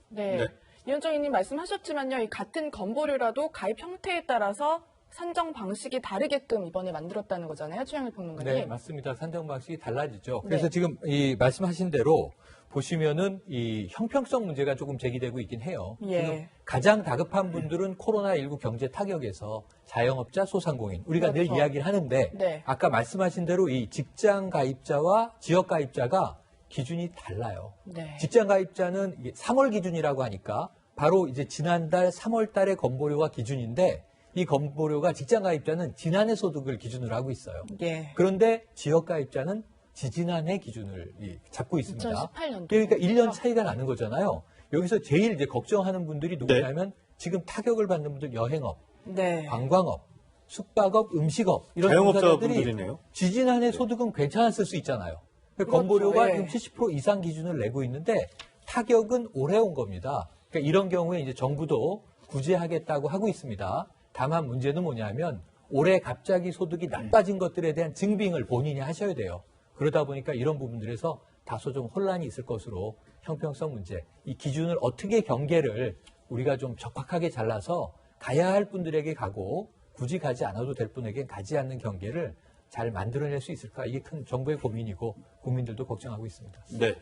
네. 이현정 의원님 말씀하셨지만요, 이 같은 건보료라도 가입 형태에 따라서 산정 방식이 다르게끔 이번에 만들었다는 거잖아요, 최영일 평론가님. 네, 맞습니다. 산정 방식이 달라지죠. 네. 그래서 지금 이 말씀하신 대로 보시면은 이 형평성 문제가 조금 제기되고 있긴 해요. 예. 지금 가장 다급한 분들은 코로나19 경제 타격에서 자영업자, 소상공인 우리가 그렇죠. 늘 이야기를 하는데 네. 아까 말씀하신 대로 이 직장 가입자와 지역 가입자가 기준이 달라요. 네. 직장 가입자는 이게 3월 기준이라고 하니까 바로 이제 지난달 3월 달의 건보료가 기준인데 이 건보료가 직장 가입자는 지난해 소득을 기준으로 하고 있어요. 예. 그런데 지역 가입자는 지지난해 기준을 잡고 있습니다. 2018년도. 그러니까 1년 차이가 나는 거잖아요. 여기서 제일 이제 걱정하는 분들이 누구냐면 지금 타격을 받는 분들 여행업, 네. 관광업, 숙박업, 음식업 이런 자영업자분들이네요. 종사자들이 지지난해 소득은 괜찮았을 수 있잖아요. 건보료가 그렇죠. 지금 70% 이상 기준을 내고 있는데 타격은 올해 온 겁니다. 그러니까 이런 경우에 이제 정부도 구제하겠다고 하고 있습니다. 다만 문제는 뭐냐면 올해 갑자기 소득이 나빠진 것들에 대한 증빙을 본인이 하셔야 돼요. 그러다 보니까 이런 부분들에서 다소 좀 혼란이 있을 것으로 형평성 문제, 이 기준을 어떻게 경계를 우리가 좀 적확하게 잘라서 가야 할 분들에게 가고 굳이 가지 않아도 될 분에게 가지 않는 경계를 잘 만들어낼 수 있을까? 이게 큰 정부의 고민이고 국민들도 걱정하고 있습니다. 네.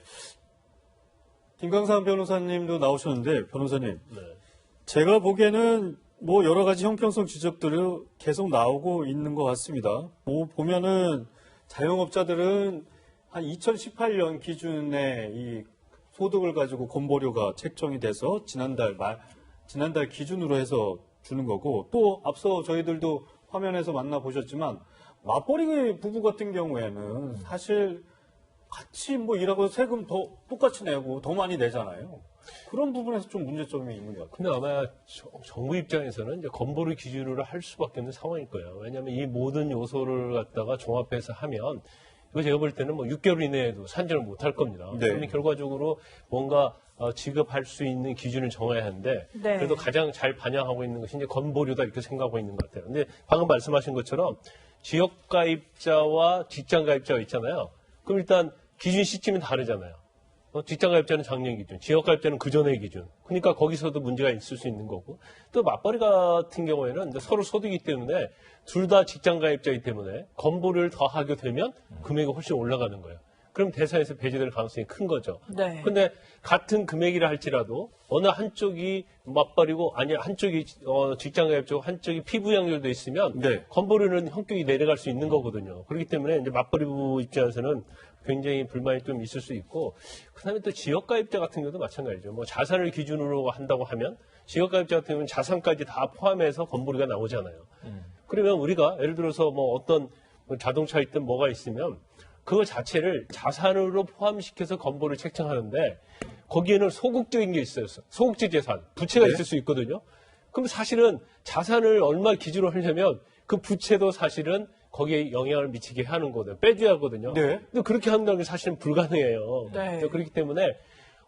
김강산 변호사님도 나오셨는데 변호사님, 제가 보기에는 뭐 여러 가지 형평성 지적들이 계속 나오고 있는 것 같습니다. 뭐 보면은 자영업자들은 한 2018년 기준에 이 소득을 가지고 건보료가 책정이 돼서 지난달 기준으로 해서 주는 거고, 또 앞서 저희들도 화면에서 만나보셨지만 맞벌이 부부 같은 경우에는 사실 같이 뭐 일하고 세금 더 똑같이 내고 더 많이 내잖아요. 그런 부분에서 좀 문제점이 있는 것 같아요. 근데 아마 정부 입장에서는 이제 건보료 기준으로 할 수밖에 없는 상황일 거예요. 왜냐하면 이 모든 요소를 갖다가 종합해서 하면 이거 제가 볼 때는 뭐 6개월 이내에도 산정을 못 할 겁니다. 네. 그러면 결과적으로 뭔가 지급할 수 있는 기준을 정해야 하는데 네. 그래도 가장 잘 반영하고 있는 것이 이제 건보료다 이렇게 생각하고 있는 것 같아요. 근데 방금 말씀하신 것처럼 지역 가입자와 직장 가입자가 있잖아요. 그럼 일단 기준 시점이 다르잖아요. 직장 가입자는 작년 기준, 지역 가입자는 그 전의 기준. 그러니까 거기서도 문제가 있을 수 있는 거고. 또 맞벌이 같은 경우에는 서로 소득이기 때문에 둘 다 직장 가입자이기 때문에 건보료를 더하게 되면 금액이 훨씬 올라가는 거예요. 그럼 대사에서 배제될 가능성이 큰 거죠. 네. 근데 같은 금액이라 할지라도 어느 한쪽이 맞벌이고 아니 한쪽이 직장 가입자고 한쪽이 피부 연결돼 있으면 네. 건보료는 형격이 내려갈 수 있는 거거든요. 그렇기 때문에 이제 맞벌이 부부 입장에서는 굉장히 불만이 좀 있을 수 있고, 그다음에 또 지역 가입자 같은 경우도 마찬가지죠. 뭐 자산을 기준으로 한다고 하면 지역 가입자 같은 경우는 자산까지 다 포함해서 건보료가 나오잖아요. 그러면 우리가 예를 들어서 뭐 어떤 자동차 있든 뭐가 있으면 그거 자체를 자산으로 포함시켜서 건보를 책정하는데 거기에는 소극적인 게 있어요. 소극적 재산, 부채가 네. 있을 수 있거든요. 그럼 사실은 자산을 얼마 기준으로 하려면 그 부채도 사실은 거기에 영향을 미치게 하는 거거든요. 빼줘야 하거든요. 네. 근데 그렇게 한다는 게 사실은 불가능해요. 네. 그렇기 때문에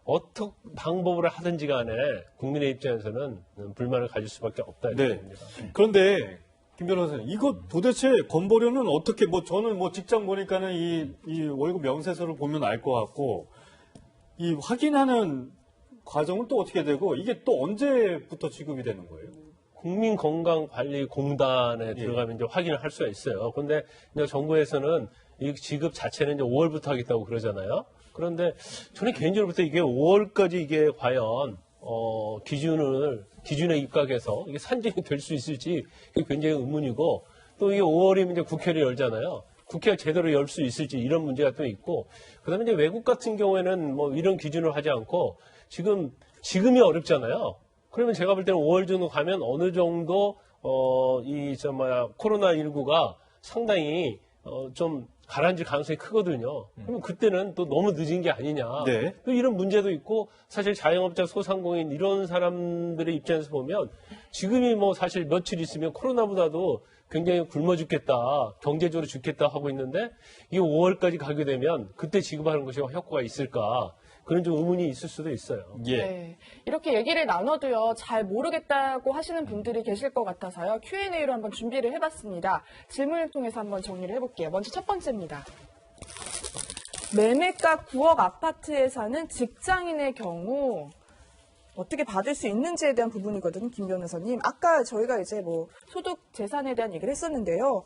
어떤 방법으로 하든지 간에 국민의 입장에서는 불만을 가질 수밖에 없다. 네. 겁니다. 그런데 김 변호사님, 이거 도대체 건보료는 어떻게, 뭐 저는 뭐 직장 보니까는 이 월급 명세서를 보면 알 것 같고, 이 확인하는 과정은 또 어떻게 되고, 이게 또 언제부터 지급이 되는 거예요? 국민건강관리공단에 들어가면 이제 확인을 할 수가 있어요. 그런데 이제 정부에서는 이 지급 자체는 이제 5월부터 하겠다고 그러잖아요. 그런데 저는 개인적으로 볼 때 이게 5월까지 이게 과연 기준에 입각해서 이게 산정이 될 수 있을지 그게 굉장히 의문이고, 또 이게 5월이면 이제 국회를 열잖아요. 국회가 제대로 열 수 있을지 이런 문제가 또 있고, 그다음에 이제 외국 같은 경우에는 뭐 이런 기준을 하지 않고 지금이 어렵잖아요. 그러면 제가 볼 때는 5월 정도 가면 어느 정도 코로나19가 상당히 좀 가라앉을 가능성이 크거든요. 그러면 그때는 또 너무 늦은 게 아니냐. 네. 또 이런 문제도 있고, 사실 자영업자, 소상공인 이런 사람들의 입장에서 보면 지금이 뭐 사실 며칠 있으면 코로나보다도 굉장히 굶어 죽겠다, 경제적으로 죽겠다 하고 있는데 이게 5월까지 가게 되면 그때 지급하는 것이 효과가 있을까? 그런 좀 의문이 있을 수도 있어요. 네. 이렇게 얘기를 나눠도요, 잘 모르겠다고 하시는 분들이 계실 것 같아서요, Q&A로 한번 준비를 해봤습니다. 질문을 통해서 한번 정리를 해볼게요. 먼저 첫 번째입니다. 매매가 9억 아파트에 사는 직장인의 경우, 어떻게 받을 수 있는지에 대한 부분이거든요, 김 변호사님. 아까 저희가 이제 뭐 소득 재산에 대한 얘기를 했었는데요.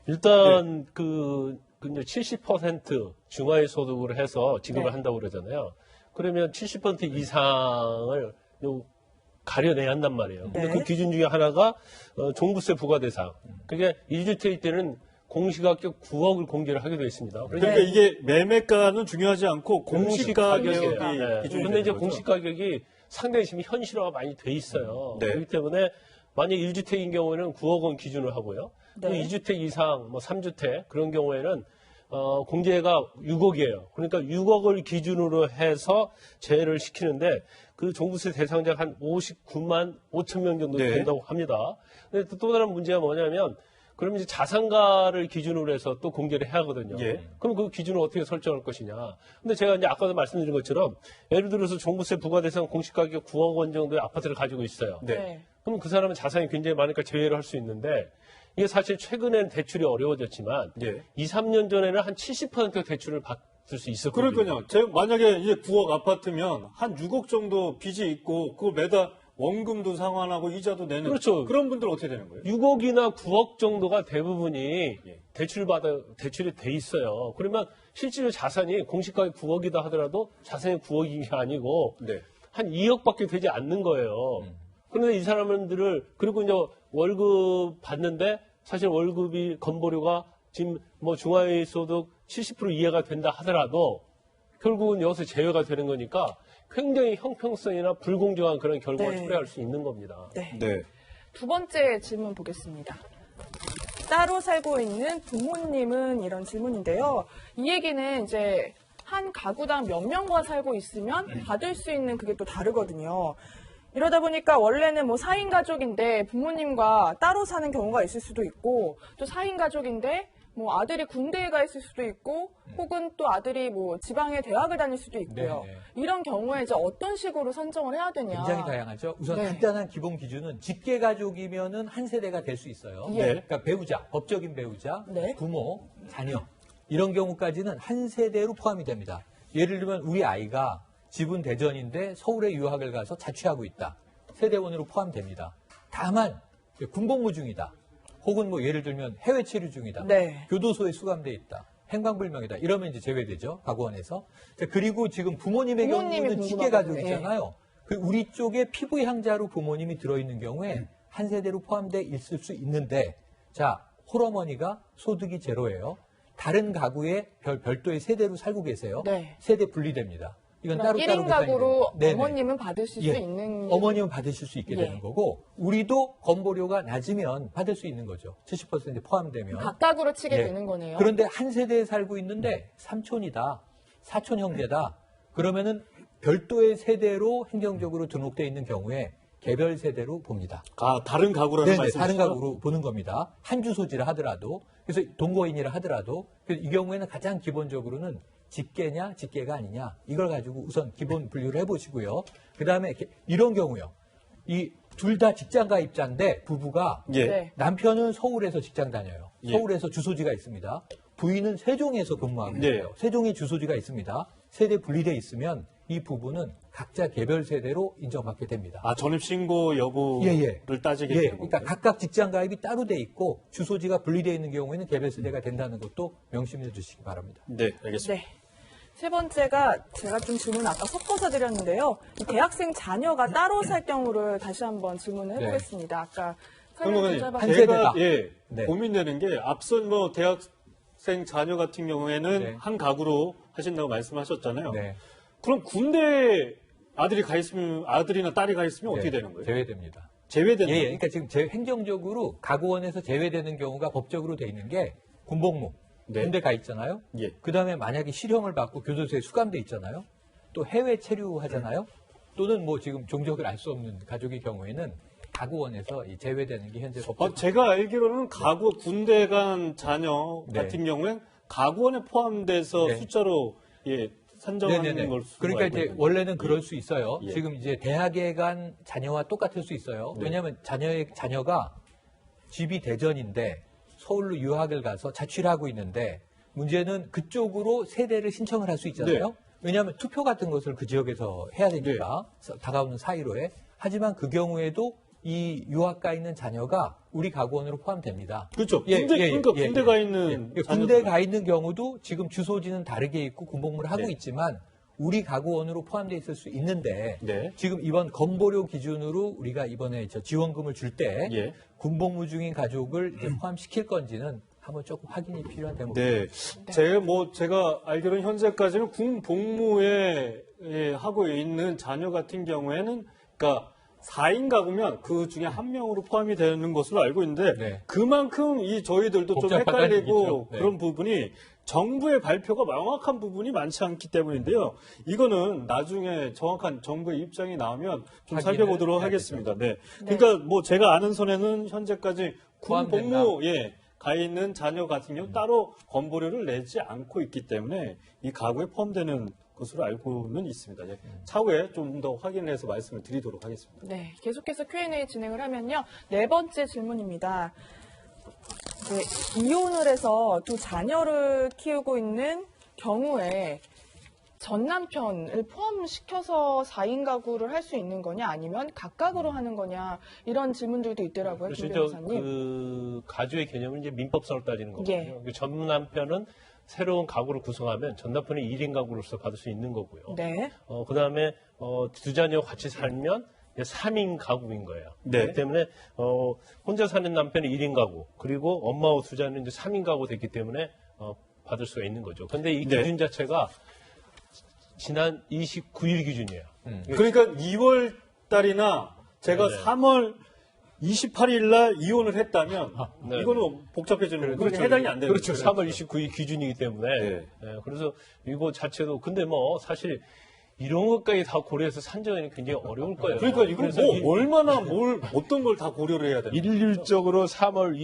일단 그 70% 중화의 소득으로 해서 지급을 네. 한다고 그러잖아요. 그러면 70% 이상을 가려내야 한단 말이에요. 근데 네. 그 기준 중에 하나가 종부세 부과 대상. 그게 1주택일 때는 공시가격 9억을 공개를 하게 되어 있습니다. 그러니까 이게 매매가는 중요하지 않고 공시가격이 네. 기준이 근데 이제 되는 거죠? 공시가격이 상당히 지금 현실화가 많이 돼 있어요. 네. 그렇기 때문에 만약 1주택인 경우에는 9억 원 기준으로 하고요. 또 네. 2주택 이상, 뭐 3주택 그런 경우에는 공제가 6억이에요. 그러니까 6억을 기준으로 해서 제외를 시키는데 그 종부세 대상자가 한 59만 5천 명 정도 네. 된다고 합니다. 근데 또 다른 문제가 뭐냐면 그러면 이제 자산가를 기준으로 해서 또 공개를 해야 하거든요. 예. 그럼 그 기준을 어떻게 설정할 것이냐. 근데 제가 이제 아까도 말씀드린 것처럼 예를 들어서 종부세 부과 대상 공시가격 9억 원 정도의 아파트를 가지고 있어요. 네. 그럼 그 사람은 자산이 굉장히 많으니까 제외를 할 수 있는데 이게 사실 최근엔 대출이 어려워졌지만 예. 2, 3년 전에는 한 70% 대출을 받을 수 있었거든요. 그러니까요. 제가 만약에 이제 9억 아파트면 한 6억 정도 빚이 있고 그거 매달 원금도 상환하고 이자도 내는 그렇죠. 그런 분들은 어떻게 되는 거예요? 6억이나 9억 정도가 대부분이 대출이 돼 있어요. 그러면 실제로 자산이 공시가격 9억이다 하더라도 자산이 9억인 게 아니고 네. 한 2억밖에 되지 않는 거예요. 그런데 이 사람들을 그리고 이제 월급 받는데 사실 월급이 건보료가 지금 뭐 중화의 소득 70% 이하가 된다 하더라도 결국은 여기서 제외가 되는 거니까 굉장히 형평성이나 불공정한 그런 결과를 네. 초래할 수 있는 겁니다. 네. 네. 두 번째 질문 보겠습니다. 따로 살고 있는 부모님은 이런 질문인데요. 이 얘기는 이제 한 가구당 몇 명과 살고 있으면 받을 수 있는 그게 또 다르거든요. 이러다 보니까 원래는 뭐 4인 가족인데 부모님과 따로 사는 경우가 있을 수도 있고 또 4인 가족인데 뭐 아들이 군대에 가 있을 수도 있고 혹은 또 아들이 뭐 지방의 대학을 다닐 수도 있고요. 네네. 이런 경우에 이제 어떤 식으로 선정을 해야 되냐. 굉장히 다양하죠. 우선 네. 간단한 기본 기준은 직계 가족이면은 한 세대가 될 수 있어요. 예. 그러니까 배우자, 법적인 배우자, 네. 부모, 자녀 이런 경우까지는 한 세대로 포함이 됩니다. 예를 들면 우리 아이가 집은 대전인데 서울에 유학을 가서 자취하고 있다. 세대원으로 포함됩니다. 다만 군복무 중이다. 혹은 뭐 예를 들면 해외 체류 중이다. 네. 교도소에 수감돼 있다. 행방불명이다. 이러면 이제 제외되죠. 가구원에서. 자, 그리고 지금 부모님의 경우는 직계 가족이잖아요. 그 우리 쪽에 피부향자로 부모님이 들어있는 경우에 한 세대로 포함돼 있을 수 있는데 자, 홀어머니가 소득이 제로예요. 다른 가구에 별도의 세대로 살고 계세요. 네. 세대 분리됩니다. 이건 그럼 따로따로 1인 가구로 네네. 어머님은 받으실 예. 수 있는 어머님은 받으실 수 있게 예. 되는 거고 우리도 건보료가 낮으면 받을 수 있는 거죠. 70% 포함되면. 각각으로 치게 예. 되는 거네요. 그런데 한 세대에 살고 있는데 삼촌이다, 사촌 형제다. 그러면은 별도의 세대로 행정적으로 등록되어 있는 경우에 개별 세대로 봅니다. 아, 다른 가구라는 네네, 말씀이시죠? 다른 가구로 보는 겁니다. 한 주소지라 하더라도 그래서 동거인이라 하더라도 그래서 이 경우에는 가장 기본적으로는 직계냐 직계가 아니냐 이걸 가지고 우선 기본 분류를 해보시고요. 그 다음에 이런 경우요. 이 둘 다 직장 가입자인데 부부가 예. 네. 남편은 서울에서 직장 다녀요. 예. 서울에서 주소지가 있습니다. 부인은 세종에서 근무하고 네. 있어요. 세종에 주소지가 있습니다. 세대 분리돼 있으면 이 부부는 각자 개별 세대로 인정받게 됩니다. 아, 전입신고 여부를 따지게 되는 거예요. 그러니까 각각 직장 가입이 따로 돼 있고 주소지가 분리되어 있는 경우에는 개별 세대가 된다는 것도 명심해 주시기 바랍니다. 네, 알겠습니다. 네. 세 번째가 제가 좀 질문 아까 섞어서 드렸는데요. 이 대학생 자녀가 따로 살 경우를 다시 한번 질문을 해보겠습니다. 아까 설명 좀 그러면 짧았는데 제가 네. 고민되는 게 앞선 뭐 대학생 자녀 같은 경우에는 네. 한 가구로 하신다고 말씀하셨잖아요. 네. 그럼 군대 아들이 가 있으면 아들이나 딸이 가 있으면 어떻게 되는 거예요? 제외됩니다. 제외되는 예, 거예요? 그러니까 지금 행정적으로 가구원에서 제외되는 경우가 법적으로 돼 있는 게 군복무, 네. 군대 가 있잖아요. 예. 그 다음에 만약에 실형을 받고 교도소에 수감돼 있잖아요. 또 해외 체류하잖아요. 또는 뭐 지금 종족을 알 수 없는 가족의 경우에는 가구원에서 이 제외되는 게 현재 법적. 제가 알기로는 군대 간 자녀 네. 같은 경우엔 가구원에 포함돼서 네. 숫자로 산정하는 네네네. 걸 그러니까 이제 원래는 그럴 수 있어요. 예. 지금 이제 대학에 간 자녀와 똑같을 수 있어요. 네. 왜냐하면 자녀가 집이 대전인데 서울로 유학을 가서 자취를 하고 있는데 문제는 그쪽으로 세대를 신청을 할 수 있잖아요. 네. 왜냐하면 투표 같은 것을 그 지역에서 해야 되니까 다가오는 4.15에. 하지만 그 경우에도 이 유학가 있는 자녀가 우리 가구원으로 포함됩니다. 그렇죠. 군대 가 있는 군대 가 있는 경우도 지금 주소지는 다르게 있고 군복무를 하고 네. 있지만 우리 가구원으로 포함되어 있을 수 있는데 네. 지금 이번 건보료 기준으로 우리가 이번에 지원금을 줄 때 예. 군복무 중인 가족을 이제 포함시킬 건지는 한번 조금 확인이 필요한 대목입니다. 네. 제가 알기로는 현재까지는 군 복무에 하고 있는 자녀 같은 경우에는 그러니까 4인 가구면 그 중에 한 명으로 포함이 되는 것으로 알고 있는데 네. 그만큼 저희들도 좀 복잡하다는 헷갈리고 얘기죠. 네. 그런 부분이 정부의 발표가 명확한 부분이 많지 않기 때문인데요. 이거는 나중에 정확한 정부의 입장이 나오면 좀 살펴보도록 하겠습니다. 네. 그러니까 제가 아는 선에는 현재까지 군 포함된다. 복무에 가 있는 자녀 같은 경우 따로 건보료를 내지 않고 있기 때문에 이 가구에 포함되는 것으로 알고는 있습니다. 네. 차후에 좀 더 확인을 해서 말씀을 드리도록 하겠습니다. 네, 계속해서 Q&A 진행을 하면요. 네 번째 질문입니다. 네, 이혼을 해서 두 자녀를 키우고 있는 경우에 전 남편을 포함시켜서 4인 가구를 할 수 있는 거냐 아니면 각각으로 하는 거냐 이런 질문들도 있더라고요. 김 변호사님. 그 가주의 개념은 이제 민법상으로 따지는 거거든요. 예. 전 남편은 새로운 가구를 구성하면 전 남편이 1인 가구로서 받을 수 있는 거고요. 네. 그다음에 두 자녀와 같이 살면 3인 가구인 거예요. 네. 그렇기 때문에 혼자 사는 남편이 1인 가구 그리고 엄마와 두 자녀는 이제 3인 가구 됐기 때문에 받을 수가 있는 거죠. 근데 이 기준 자체가 지난 29일 기준이에요. 그러니까 2월 달이나 제가 네네. 3월 28일 날 이혼을 했다면 네. 이거는 복잡해지는 거죠. 그렇죠. 해당이 안 되는 그렇죠. 거죠. 3월 29일 기준이기 때문에. 네. 그래서 이거 자체도 근데 사실 이런 것까지 다 고려해서 산정하기는 굉장히 어려울 거예요. 그러니까 이거 그래서 얼마나 어떤 걸 다 고려를 해야 되나? 일률적으로 3월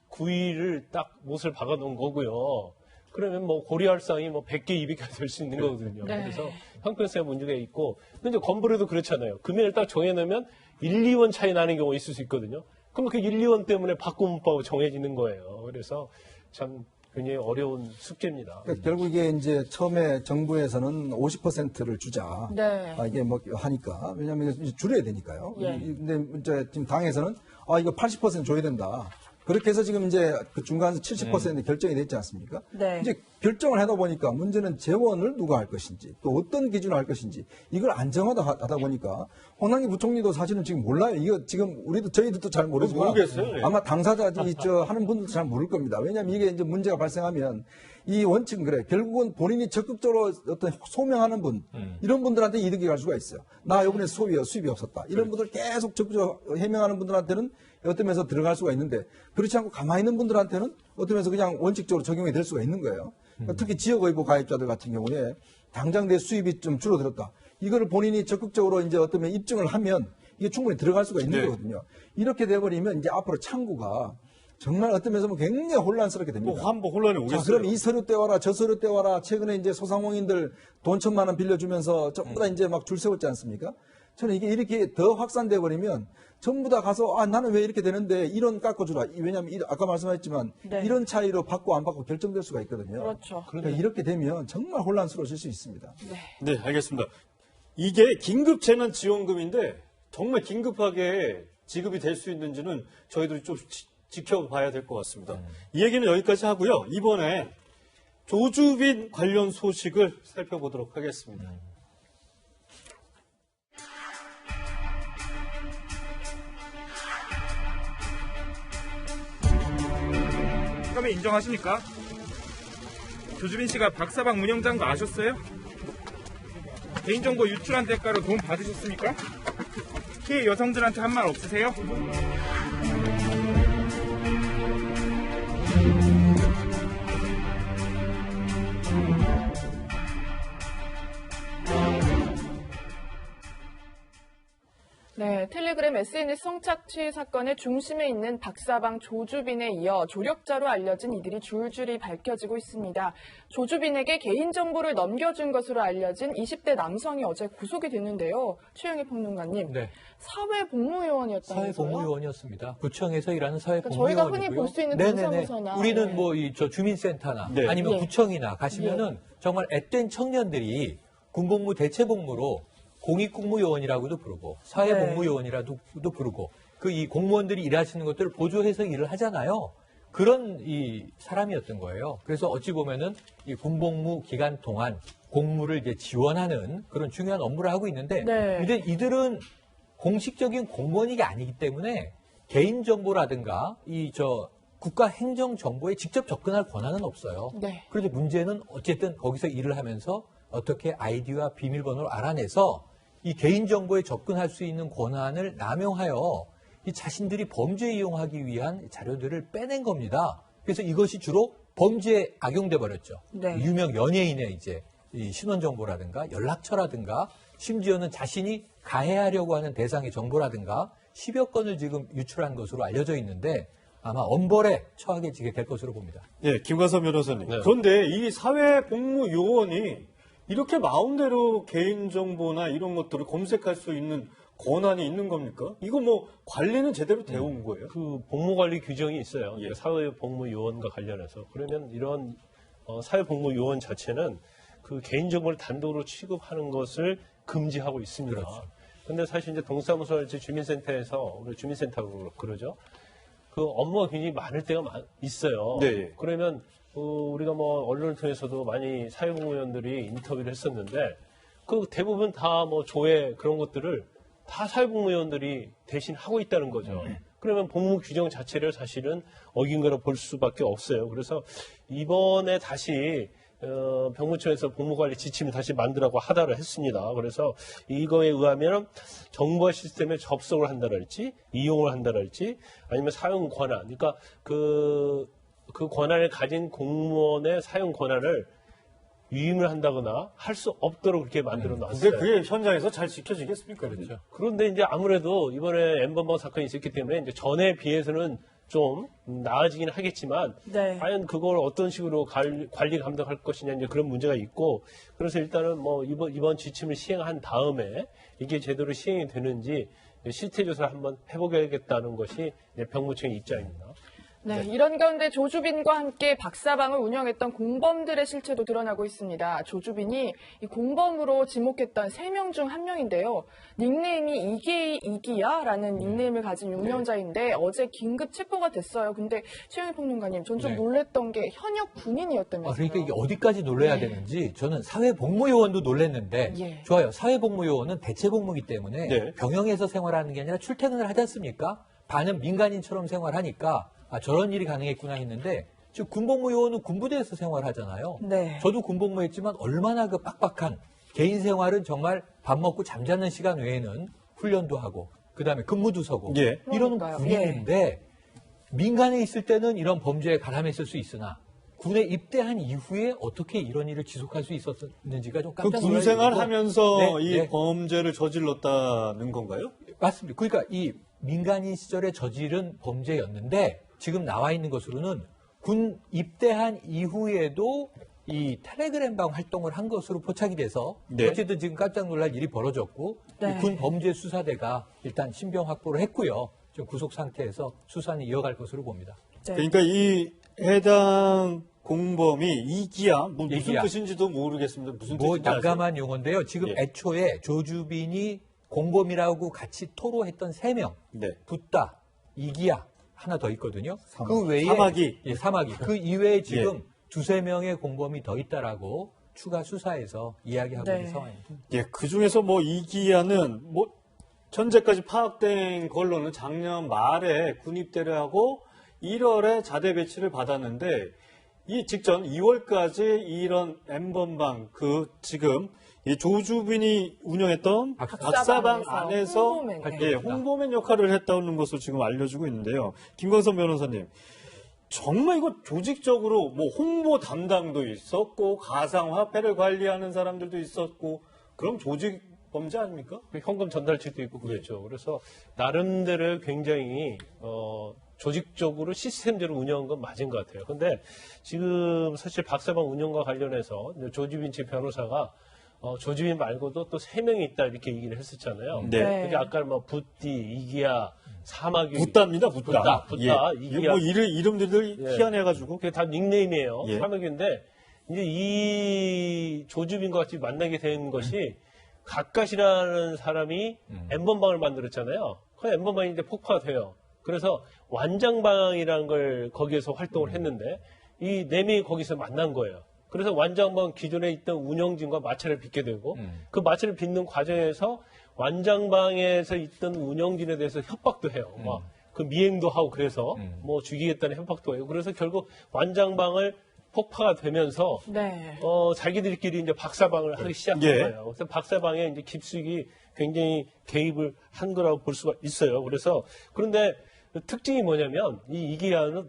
29일을 딱 못을 박아 놓은 거고요. 그러면 고려할 사항이 100개, 200개 될 수 있는 거거든요. 네. 그래서 형평성의 문제가 있고, 근데 건보료도 그렇잖아요. 금액을 딱 정해놓으면 1, 2원 차이 나는 경우가 있을 수 있거든요. 그럼 그 1, 2원 때문에 받고 못 받고 정해지는 거예요. 그래서 참 굉장히 어려운 숙제입니다. 그러니까 결국 이게 이제 처음에 정부에서는 50%를 주자. 네. 이게 하니까. 왜냐하면 이제 줄여야 되니까요. 예. 근데 이제 지금 당에서는 이거 80% 줘야 된다. 그렇게 해서 지금 이제 그 중간에서 70% 결정이 됐지 않습니까? 네. 이제 결정을 하다 보니까 문제는 재원을 누가 할 것인지 또 어떤 기준으로 할 것인지 이걸 안 정하다 보니까 홍남기 부총리도 사실은 지금 몰라요. 이거 지금 저희들도 잘 모르지만 모르겠어요. 예. 아마 당사자 하는 분들도 잘 모를 겁니다. 왜냐하면 이게 이제 문제가 발생하면 이 원칙은 그래. 결국은 본인이 적극적으로 어떤 소명하는 분, 이런 분들한테 이득이 갈 수가 있어요. 나 이번에 수입이 없었다. 이런 분들 계속 적극적으로 해명하는 분들한테는 어떤 면에서 들어갈 수가 있는데 그렇지 않고 가만히 있는 분들한테는 어떤 면에서 그냥 원칙적으로 적용이 될 수가 있는 거예요. 그러니까 특히 지역의무 가입자들 같은 경우에 당장 내 수입이 좀 줄어들었다. 이거를 본인이 적극적으로 이제 어떤 면 입증을 하면 이게 충분히 들어갈 수가 있는 거거든요. 이렇게 돼버리면 이제 앞으로 창구가 정말 어떤 면에서 굉장히 혼란스럽게 됩니다. 한번 혼란이 오겠어요. 그럼 이 서류 떼와라, 저 서류 떼와라. 최근에 이제 소상공인들 돈 1,000만 원 빌려주면서 전부 다 이제 막 줄 세웠지 않습니까? 저는 이게 이렇게 더 확산돼 버리면 전부 다 가서 나는 왜 이렇게 되는데 1원 깎아주라. 왜냐하면 아까 말씀하셨지만 네. 이런 차이로 받고 안 받고 결정될 수가 있거든요. 그렇죠. 그러니까 이렇게 되면 정말 혼란스러워질 수 있습니다. 네, 알겠습니다. 이게 긴급 재난 지원금인데 정말 긴급하게 지급이 될 수 있는지는 저희들이 좀 지켜봐야 될 것 같습니다. 이 얘기는 여기까지 하고요. 이번에 조주빈 관련 소식을 살펴보도록 하겠습니다. 그러면 인정하십니까? 조주빈 씨가 박사방 운영자인 거 아셨어요? 개인정보 유출한 대가로 돈 받으셨습니까? 피해 여성들한테 한 말 없으세요? 네, 텔레그램 SNS 성착취 사건의 중심에 있는 박사방 조주빈에 이어 조력자로 알려진 이들이 줄줄이 밝혀지고 있습니다. 조주빈에게 개인정보를 넘겨준 것으로 알려진 20대 남성이 어제 구속이 됐는데요. 최영희 평론가님, 네. 사회복무요원이었다면서요? 사회복무요원이었습니다. 구청에서 일하는 사회복무요원이고요. 저희가 흔히 볼 수 있는 동사무소나 우리는 네. 주민센터나 네. 아니면 예. 구청이나 가시면은 정말 앳된 청년들이 군복무 대체복무로 공익국무요원이라고도 부르고 사회복무요원이라고도 부르고 그 이 공무원들이 일하시는 것들을 보조해서 일을 하잖아요. 그런 이 사람이었던 거예요. 그래서 어찌 보면은 이 군복무 기간 동안 공무를 이제 지원하는 그런 중요한 업무를 하고 있는데, 근데 이들은 공식적인 공무원이 아니기 때문에 개인 정보라든가 국가 행정 정보에 직접 접근할 권한은 없어요. 그런데 문제는 어쨌든 거기서 일을 하면서 어떻게 아이디와 비밀번호를 알아내서 이 개인 정보에 접근할 수 있는 권한을 남용하여 이 자신들이 범죄에 이용하기 위한 자료들을 빼낸 겁니다. 그래서 이것이 주로 범죄에 악용돼 버렸죠. 유명 연예인의 이제 이 신원 정보라든가 연락처라든가 심지어는 자신이 가해하려고 하는 대상의 정보라든가 10여 건을 지금 유출한 것으로 알려져 있는데 아마 엄벌에 처하게 될 것으로 봅니다. 예, 김관섭 변호사님. 그런데 이 사회복무요원이 이렇게 마음대로 개인정보나 이런 것들을 검색할 수 있는 권한이 있는 겁니까? 이거 뭐 관리는 제대로 되어 온 거예요? 그 복무관리 규정이 있어요. 사회복무요원과 관련해서. 그러면 이런 사회복무요원 자체는 그 개인정보를 단독으로 취급하는 것을 금지하고 있습니다. 그런데 사실 이제 동사무소 주민센터에서 우리 주민센터라고 그러죠. 그 업무가 굉장히 많을 때가 있어요. 그러면 우리가 뭐 언론을 통해서도 많이 사회복무요원들이 인터뷰를 했었는데 그 대부분 다 뭐 조회 그런 것들을 다 사회복무요원들이 대신 하고 있다는 거죠. 그러면 복무 규정 자체를 사실은 어긴 거라 볼 수밖에 없어요. 그래서 이번에 다시 병무청에서 복무관리 지침을 다시 만들라고 하다를 했습니다. 그래서 이거에 의하면 정보 시스템에 접속을 한다랄지 이용을 한다랄지 아니면 사용 권한, 그러니까 그 권한을 가진 공무원의 사용 권한을 위임을 한다거나 할 수 없도록 그렇게 만들어 놨어요. 근데 그게 현장에서 잘 지켜지겠습니까? 그렇죠. 그런데 이제 아무래도 이번에 N번방 사건이 있었기 때문에 이제 전에 비해서는 좀 나아지긴 하겠지만 과연 그걸 어떤 식으로 관리 감독할 것이냐 이제 그런 문제가 있고 그래서 일단은 뭐 이번 지침을 시행한 다음에 이게 제대로 시행이 되는지 실태 조사를 한번 해보겠다는 것이 병무청의 입장입니다. 이런 가운데 조주빈과 함께 박사방을 운영했던 공범들의 실체도 드러나고 있습니다. 조주빈이 이 공범으로 지목했던 3명 중 1명인데요. 닉네임이 이기야라는 닉네임을 가진 용명자인데 어제 긴급 체포가 됐어요. 근데 최영일 평론가님, 전 좀 놀랬던 게 현역 군인이었다면서요. 그러니까 이게 어디까지 놀라야 되는지 저는 사회복무요원도 놀랐는데 좋아요. 사회복무요원은 대체복무이기 때문에 병영에서 생활하는 게 아니라 출퇴근을 하지 않습니까? 반은 민간인처럼 생활하니까 저런 일이 가능했구나 했는데 지금 군복무요원은 군부대에서 생활하잖아요. 저도 군복무했지만 얼마나 그 빡빡한 개인 생활은 정말 밥 먹고 잠자는 시간 외에는 훈련도 하고 그다음에 근무도 서고 이런 군인인데 민간에 있을 때는 이런 범죄에 가담했을 수 있으나 군에 입대한 이후에 어떻게 이런 일을 지속할 수 있었는지가 좀 깜짝 놀라요. 군 생활하면서 이 범죄를 저질렀다는 건가요? 맞습니다. 그러니까 이 민간인 시절에 저지른 범죄였는데 지금 나와 있는 것으로는 군 입대한 이후에도 이 텔레그램방 활동을 한 것으로 포착이 돼서 어쨌든 지금 깜짝 놀랄 일이 벌어졌고 이 군 범죄수사대가 일단 신병 확보를 했고요. 지금 구속 상태에서 수사는 이어갈 것으로 봅니다. 그러니까 이 해당 공범이 이기야 무슨 이기야. 뜻인지도 모르겠습니다. 무슨 뭐 뜻인지 난감한 용어인데요. 지금 애초에 조주빈이 공범이라고 같이 토로했던 3명 붓다, 이기야 하나 더 있거든요. 그 외에 사마귀. 그 이외에 지금 2-3명의 공범이 더 있다라고 추가 수사에서 이야기하고 있는 상황입니다. 그 중에서 뭐 이기야는 뭐 현재까지 파악된 걸로는 작년 말에 군입대를 하고 1월에 자대 배치를 받았는데 이 직전 2월까지 이런 N번방 지금 이 조주빈이 운영했던 박사방 안에서 홍보맨 역할을 했다는 것을 지금 알려주고 있는데요. 김광선 변호사님, 정말 이거 조직적으로 뭐 홍보 담당도 있었고 가상화폐를 관리하는 사람들도 있었고 그럼 조직 범죄 아닙니까? 현금 전달책도 있고 그랬죠. 그래서 나름대로 굉장히 조직적으로 시스템대로 운영한 건 맞은 것 같아요. 근데 지금 사실 박사방 운영과 관련해서 조주빈 측 변호사가 조주빈 말고도 또 3명이 있다 이렇게 얘기를 했었잖아요. 그러니까 아까 뭐 붓디, 이기야, 사마귀. 붓다입니다, 붓다. 이기야. 뭐 이름들이 희한해가지고. 그게 다 닉네임이에요. 사마귀인데 이제 이 조주빈과 같이 만나게 된 것이 가까시라는 사람이 엠번방을 만들었잖아요. 그 엠번방이 이제 폭파돼요. 그래서 완장방이라는 걸 거기에서 활동을 했는데 이 네 명이 거기서 만난 거예요. 그래서 완장방 기존에 있던 운영진과 마찰을 빚게 되고 그 마찰을 빚는 과정에서 완장방에서 있던 운영진에 대해서 협박도 해요. 막 그 미행도 하고 그래서 뭐 죽이겠다는 협박도 해요. 그래서 결국 완장방을 폭파가 되면서 네. 자기들끼리 이제 박사방을 하기 시작한 거예요. 그래서 박사방에 이제 깊숙이 굉장히 개입을 한 거라고 볼 수가 있어요. 그래서 그런데 특징이 뭐냐면 이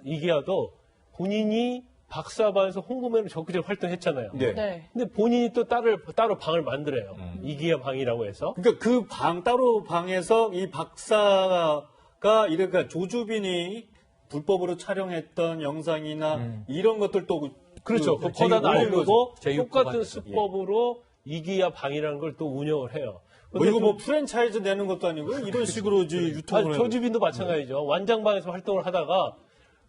이기아도 본인이 박사방에서 홍보맨으로 적극적으로 활동했잖아요. 네. 근데 본인이 또 따로 방을 만들어요. 이기아 방이라고 해서. 그러니까 그 따로 방에서 이 박사가 이러니까 조주빈이 불법으로 촬영했던 영상이나 이런 것들도 그렇죠. 그 거다 나오고 제휴 똑같은 구간에서. 수법으로 이기아 방이라는 걸 또 운영을 해요. 이거 뭐 프랜차이즈 내는 것도 아니고 이런 식으로 이제 유통을 해요. 조주빈도 마찬가지죠. 완장방에서 활동을 하다가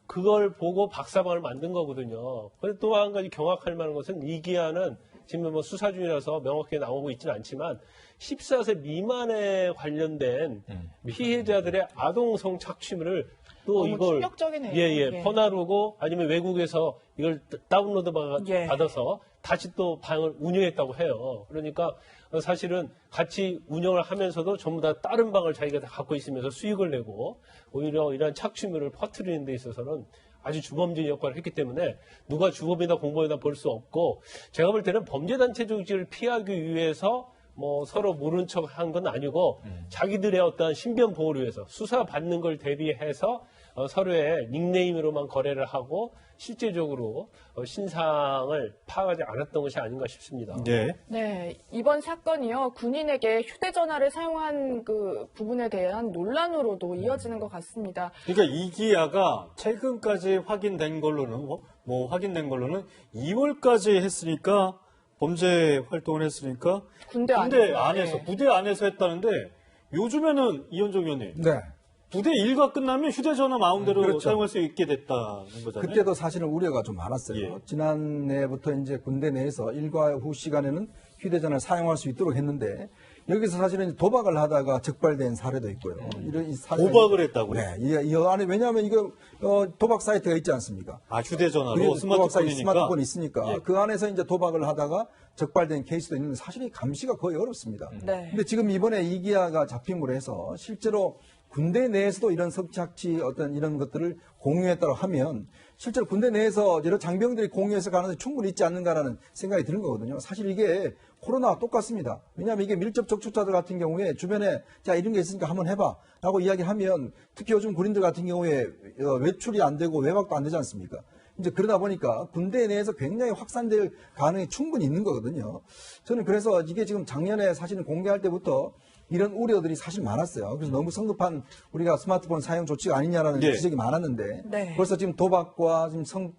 그걸 보고 박사방을 만든 거거든요. 그런데 또 한 가지 경악할 만한 것은 이기아는 지금 뭐 수사 중이라서 명확하게 나오고 있지는 않지만 14세 미만에 관련된 피해자들의 아동 성착취물을 또 너무 이걸 충격적이네요. 예. 퍼나르고 아니면 외국에서 이걸 다운로드 받아서 다시 또 방을 운영했다고 해요. 그러니까 사실은 같이 운영을 하면서도 전부 다 다른 방을 자기가 다 갖고 있으면서 수익을 내고 오히려 이러한 착취물을 퍼뜨리는 데 있어서는 아주 주범적인 역할을 했기 때문에 누가 주범이다 공범이다 볼 수 없고 제가 볼 때는 범죄단체 조직을 피하기 위해서 뭐 서로 모른 척 한 건 아니고 자기들의 어떤 신변 보호를 위해서 수사 받는 걸 대비해서 서로의 닉네임으로만 거래를 하고 실제적으로 신상을 파악하지 않았던 것이 아닌가 싶습니다. 네, 이번 사건이요 군인에게 휴대전화를 사용한 그 부분에 대한 논란으로도 이어지는 것 같습니다. 그러니까 이기아가 최근까지 확인된 걸로는 2월까지 했으니까 범죄 활동을 했으니까 군대 안에서 부대 안에서 했다는데 요즘에는 이현정 의원님 부대 일과 끝나면 휴대전화 마음대로 그렇죠. 사용할 수 있게 됐다는 거잖아요. 그때도 사실은 우려가 좀 많았어요. 지난해부터 이제 군대 내에서 일과 후 시간에는 휴대전화를 사용할 수 있도록 했는데 여기서 사실은 도박을 하다가 적발된 사례도 있고요. 이런 도박을 했다고요? 네. 이 안에 왜냐하면 이거 도박 사이트가 있지 않습니까? 휴대전화로 스마트폰이 있으니까 그 안에서 이제 도박을 하다가 적발된 케이스도 있는데 사실 이 감시가 거의 어렵습니다. 근데 지금 이번에 이기아가 잡힘으로 해서 실제로 군대 내에서도 이런 성착취 어떤 이런 것들을 공유했다고 하면 실제로 군대 내에서 여러 장병들이 공유해서 가능성이 충분히 있지 않는가라는 생각이 드는 거거든요. 사실 이게 코로나와 똑같습니다. 왜냐하면 이게 밀접 접촉자들 같은 경우에 주변에 자 이런 게 있으니까 한번 해봐 라고 이야기하면 특히 요즘 군인들 같은 경우에 외출이 안 되고 외박도 안 되지 않습니까? 이제 그러다 보니까 군대 내에서 굉장히 확산될 가능성이 충분히 있는 거거든요. 저는 그래서 이게 지금 작년에 사실은 공개할 때부터 이런 우려들이 사실 많았어요. 그래서 너무 성급한 우리가 스마트폰 사용 조치가 아니냐라는 지적이 많았는데 벌써 지금 도박과 지금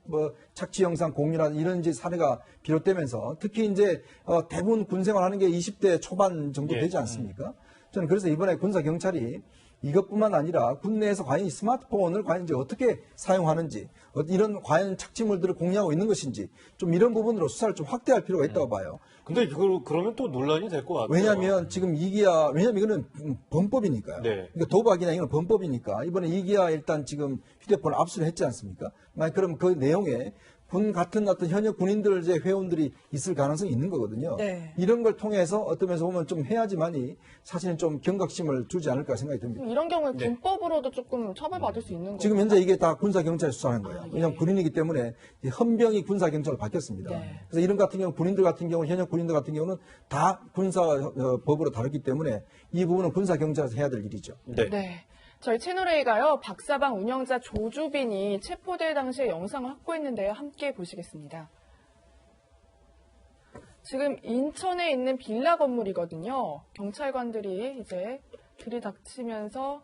착취 영상 공유라는 이런 이제 사례가 비롯되면서 특히 이제 대부분 군 생활하는 게 20대 초반 정도 되지 않습니까? 저는 그래서 이번에 군사 경찰이 이것뿐만 아니라 군내에서 과연 이 스마트폰을 과연 이제 어떻게 사용하는지 이런 과연 착취물들을 공유하고 있는 것인지 좀 이런 부분으로 수사를 좀 확대할 필요가 있다고 봐요. 근데 그러면 또 논란이 될 것 같아요. 왜냐하면 지금 왜냐하면 이거는 범법이니까요. 그러니까 도박이나 이건 범법이니까 이번에 이기아 일단 지금 휴대폰을 압수를 했지 않습니까? 그럼 그 내용에 군 같은 어떤 현역 군인들 이제 회원들이 있을 가능성이 있는 거거든요. 이런 걸 통해서 어떤 면에서 보면 좀 해야지만이 사실은 좀 경각심을 주지 않을까 생각이 듭니다. 이런 경우에 군법으로도 조금 처벌받을 수 있는 거죠. 지금 현재 이게 다 군사경찰이 수사하는 거예요. 왜냐하면 군인이기 때문에 헌병이 군사경찰로 바뀌었습니다. 그래서 이런 같은 경우 군인들 같은 경우 현역 군인들 같은 경우는 다 군사법으로 다르기 때문에 이 부분은 군사경찰에서 해야 될 일이죠. 저희 채널A가요, 박사방 운영자 조주빈이 체포될 당시의 영상을 확보했는데요. 함께 보시겠습니다. 지금 인천에 있는 빌라 건물이거든요. 경찰관들이 이제 들이닥치면서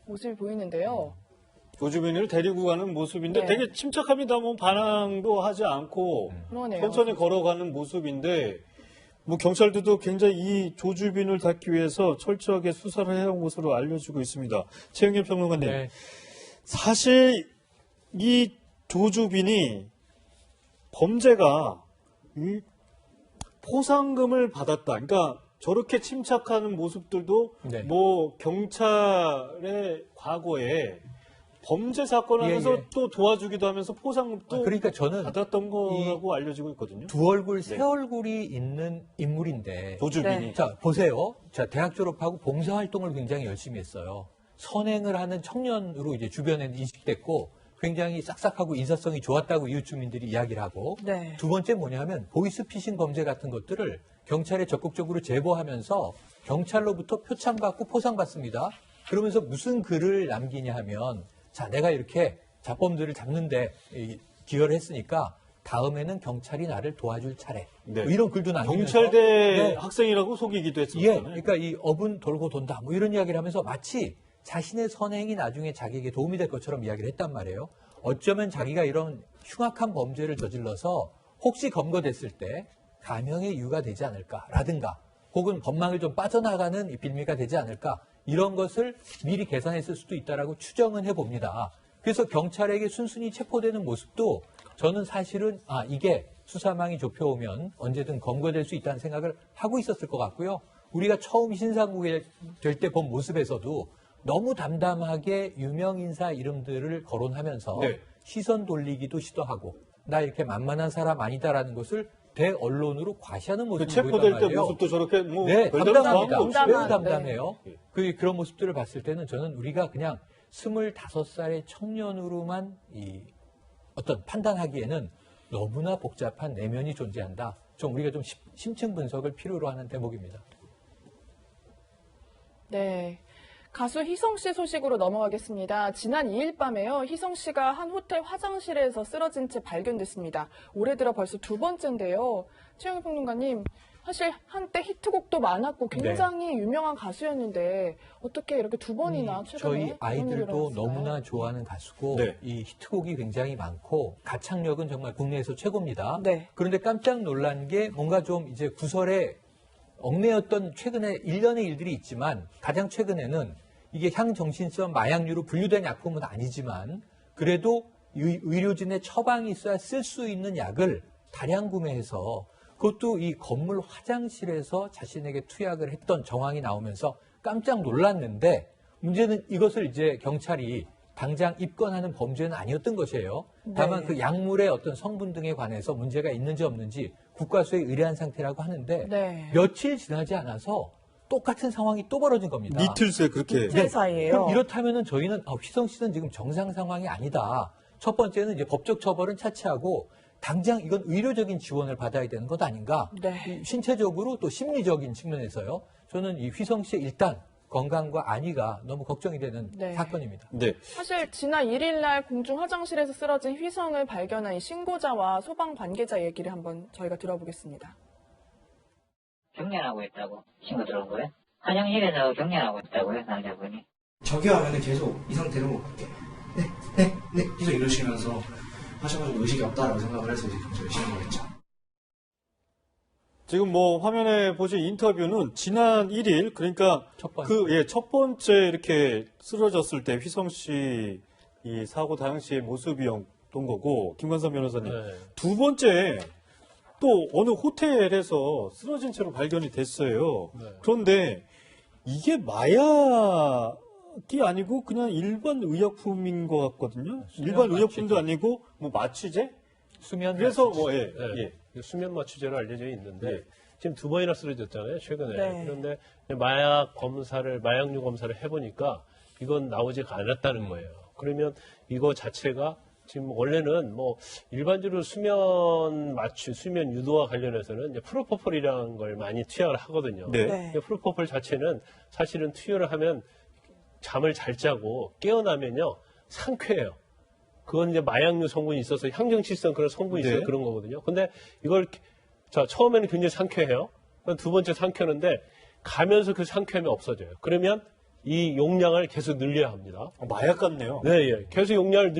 모습이 보이는데요. 조주빈을 데리고 가는 모습인데 되게 침착합니다. 뭐 반항도 하지 않고 그러네요. 천천히 걸어가는 모습인데 뭐 경찰들도 굉장히 이 조주빈을 잡기 위해서 철저하게 수사를 해온 것으로 알려지고 있습니다. 최영길 평론가님, 사실 이 조주빈이 범죄가 이 포상금을 받았다. 그러니까 저렇게 침착하는 모습들도 네. 뭐 경찰의 과거에 범죄 사건을 예, 하면서 예. 또 도와주기도 하면서 포상금도 그러니까 저는 받았던 거라고 알려지고 있거든요. 두 얼굴, 세 네. 얼굴이 있는 인물인데. 도주빈이. 네. 자, 보세요. 자, 대학 졸업하고 봉사활동을 굉장히 열심히 했어요. 선행을 하는 청년으로 이제 주변에 인식됐고 굉장히 싹싹하고 인사성이 좋았다고 이웃 주민들이 이야기를 하고 네. 두 번째 뭐냐면 보이스피싱 범죄 같은 것들을 경찰에 적극적으로 제보하면서 경찰로부터 표창받고 포상받습니다. 그러면서 무슨 글을 남기냐 하면 자, 내가 이렇게 자범들을 잡는데 기여를 했으니까 다음에는 경찰이 나를 도와줄 차례. 네. 뭐 이런 글도 남기면서 경찰대 네. 학생이라고 속이기도 예, 했었잖아요. 그러니까 이 업은 돌고 돈다 뭐 이런 이야기를 하면서 마치 자신의 선행이 나중에 자기에게 도움이 될 것처럼 이야기를 했단 말이에요. 어쩌면 자기가 이런 흉악한 범죄를 저질러서 혹시 검거됐을 때 감형의 이유가 되지 않을까라든가 혹은 법망을 좀 빠져나가는 이 빌미가 되지 않을까 이런 것을 미리 계산했을 수도 있다라고 추정은 해봅니다. 그래서 경찰에게 순순히 체포되는 모습도 저는 사실은 이게 수사망이 좁혀오면 언제든 검거될 수 있다는 생각을 하고 있었을 것 같고요. 우리가 처음 신사국에 될 때 본 모습에서도 너무 담담하게 유명 인사 이름들을 거론하면서 네. 시선 돌리기도 시도하고 나 이렇게 만만한 사람 아니다라는 것을 대언론으로 과시하는 그 모습을 체포될 보였단 때 말이에요. 모습도 저렇게 뭐 네, 별다른 담담합니다. 마음도 없이 매우 담담해요. 그런 모습들을 봤을 때는 저는 우리가 그냥 25살의 청년으로만 어떤 판단하기에는 너무나 복잡한 내면이 존재한다. 좀 우리가 좀 심층 분석을 필요로 하는 대목입니다. 네. 가수 희성 씨 소식으로 넘어가겠습니다. 지난 2일 밤에요. 희성 씨가 한 호텔 화장실에서 쓰러진 채 발견됐습니다. 올해 들어 벌써 두 번째인데요. 최영희 평론가님, 사실 한때 히트곡도 많았고 굉장히 유명한 가수였는데 어떻게 이렇게 두 번이나 최근에 저희 이런 일이 아이들도 일어났을까요? 너무나 좋아하는 가수고 네. 이 히트곡이 굉장히 많고 가창력은 정말 국내에서 최고입니다. 네. 그런데 깜짝 놀란 게 뭔가 좀 이제 구설에 얽매였던 최근에 일련의 일들이 있지만 가장 최근에는 이게 향정신성 마약류로 분류된 약품은 아니지만 그래도 의료진의 처방이 있어야 쓸 수 있는 약을 다량 구매해서 그것도 이 건물 화장실에서 자신에게 투약을 했던 정황이 나오면서 깜짝 놀랐는데 문제는 이것을 이제 경찰이 당장 입건하는 범죄는 아니었던 것이에요. 다만 네. 그 약물의 어떤 성분 등에 관해서 문제가 있는지 없는지 국과수에 의뢰한 상태라고 하는데 네. 며칠 지나지 않아서 똑같은 상황이 또 벌어진 겁니다. 이틀 새에 그렇게 이틀 사이에요. 그럼 이렇다면은 저희는 휘성 씨는 지금 정상 상황이 아니다. 첫 번째는 이제 법적 처벌은 차치하고 당장 이건 의료적인 지원을 받아야 되는 것 아닌가. 네. 이 신체적으로 또 심리적인 측면에서요. 저는 이 휘성 씨의 일단 건강과 안위가 너무 걱정이 되는 네. 사건입니다. 네. 사실 지난 1일 날 공중 화장실에서 쓰러진 휘성을 발견한 이 신고자와 소방 관계자 얘기를 한번 저희가 들어보겠습니다. 경련하고 있다고 친구 들어온 거예요? 화장실에서 경련하고 있다고요, 남자분이? 저기 하면은 계속 이 상태로 네 계속 이러시면서 하셔가지고 의식이 없다라고 생각을 해서 이제 경찰에 신고했죠. 지금 뭐 화면에 보신 인터뷰는 지난 1일 그러니까 첫 번째 이렇게 쓰러졌을 때 휘성 씨 이 사고 당시의 모습이었던 거고 김관선 변호사님 네. 두 번째 또 어느 호텔에서 쓰러진 채로 발견이 됐어요. 네. 그런데 이게 마약이 아니고 그냥 일반 의약품인 것 같거든요. 일반 의약품도 아니고 뭐 마취제? 수면 그래서 마취제. 뭐 수면 마취제로 알려져 있는데 지금 두 번이나 쓰러졌잖아요, 최근에. 네. 그런데 마약류 검사를 해보니까 이건 나오지가 않았다는 거예요. 그러면 이거 자체가 지금 원래는 뭐 일반적으로 수면 유도와 관련해서는 이제 프로포폴이라는 걸 많이 투약을 하거든요. 네. 네. 프로포폴 자체는 사실은 투여를 하면 잠을 잘 자고 깨어나면요 상쾌해요. 그건 이제 마약류 성분이 있어서 향정치성 그런 성분이 있어서 네. 그런 거거든요. 근데 이걸 처음에는 굉장히 상쾌해요. 두 번째 상쾌하는데 가면서 그 상쾌함이 없어져요. 그러면 이 용량을 계속 늘려야 합니다. 마약 같네요. 네, 예. 계속 용량을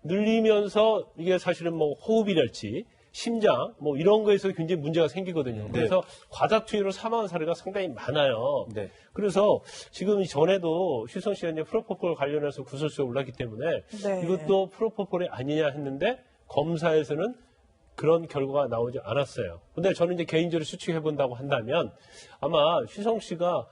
늘리면서 이게 사실은 뭐 호흡이랄지 심장 뭐 이런 거에서 굉장히 문제가 생기거든요. 네. 그래서 과다 투여로 사망한 사례가 상당히 많아요. 네. 그래서 지금 전에도 휘성 씨가 이제 프로포폴 관련해서 구설수에 올랐기 때문에 네. 이것도 프로포폴이 아니냐 했는데 검사에서는 그런 결과가 나오지 않았어요. 근데 저는 이제 개인적으로 추측해 본다고 한다면 아마 휘성 씨가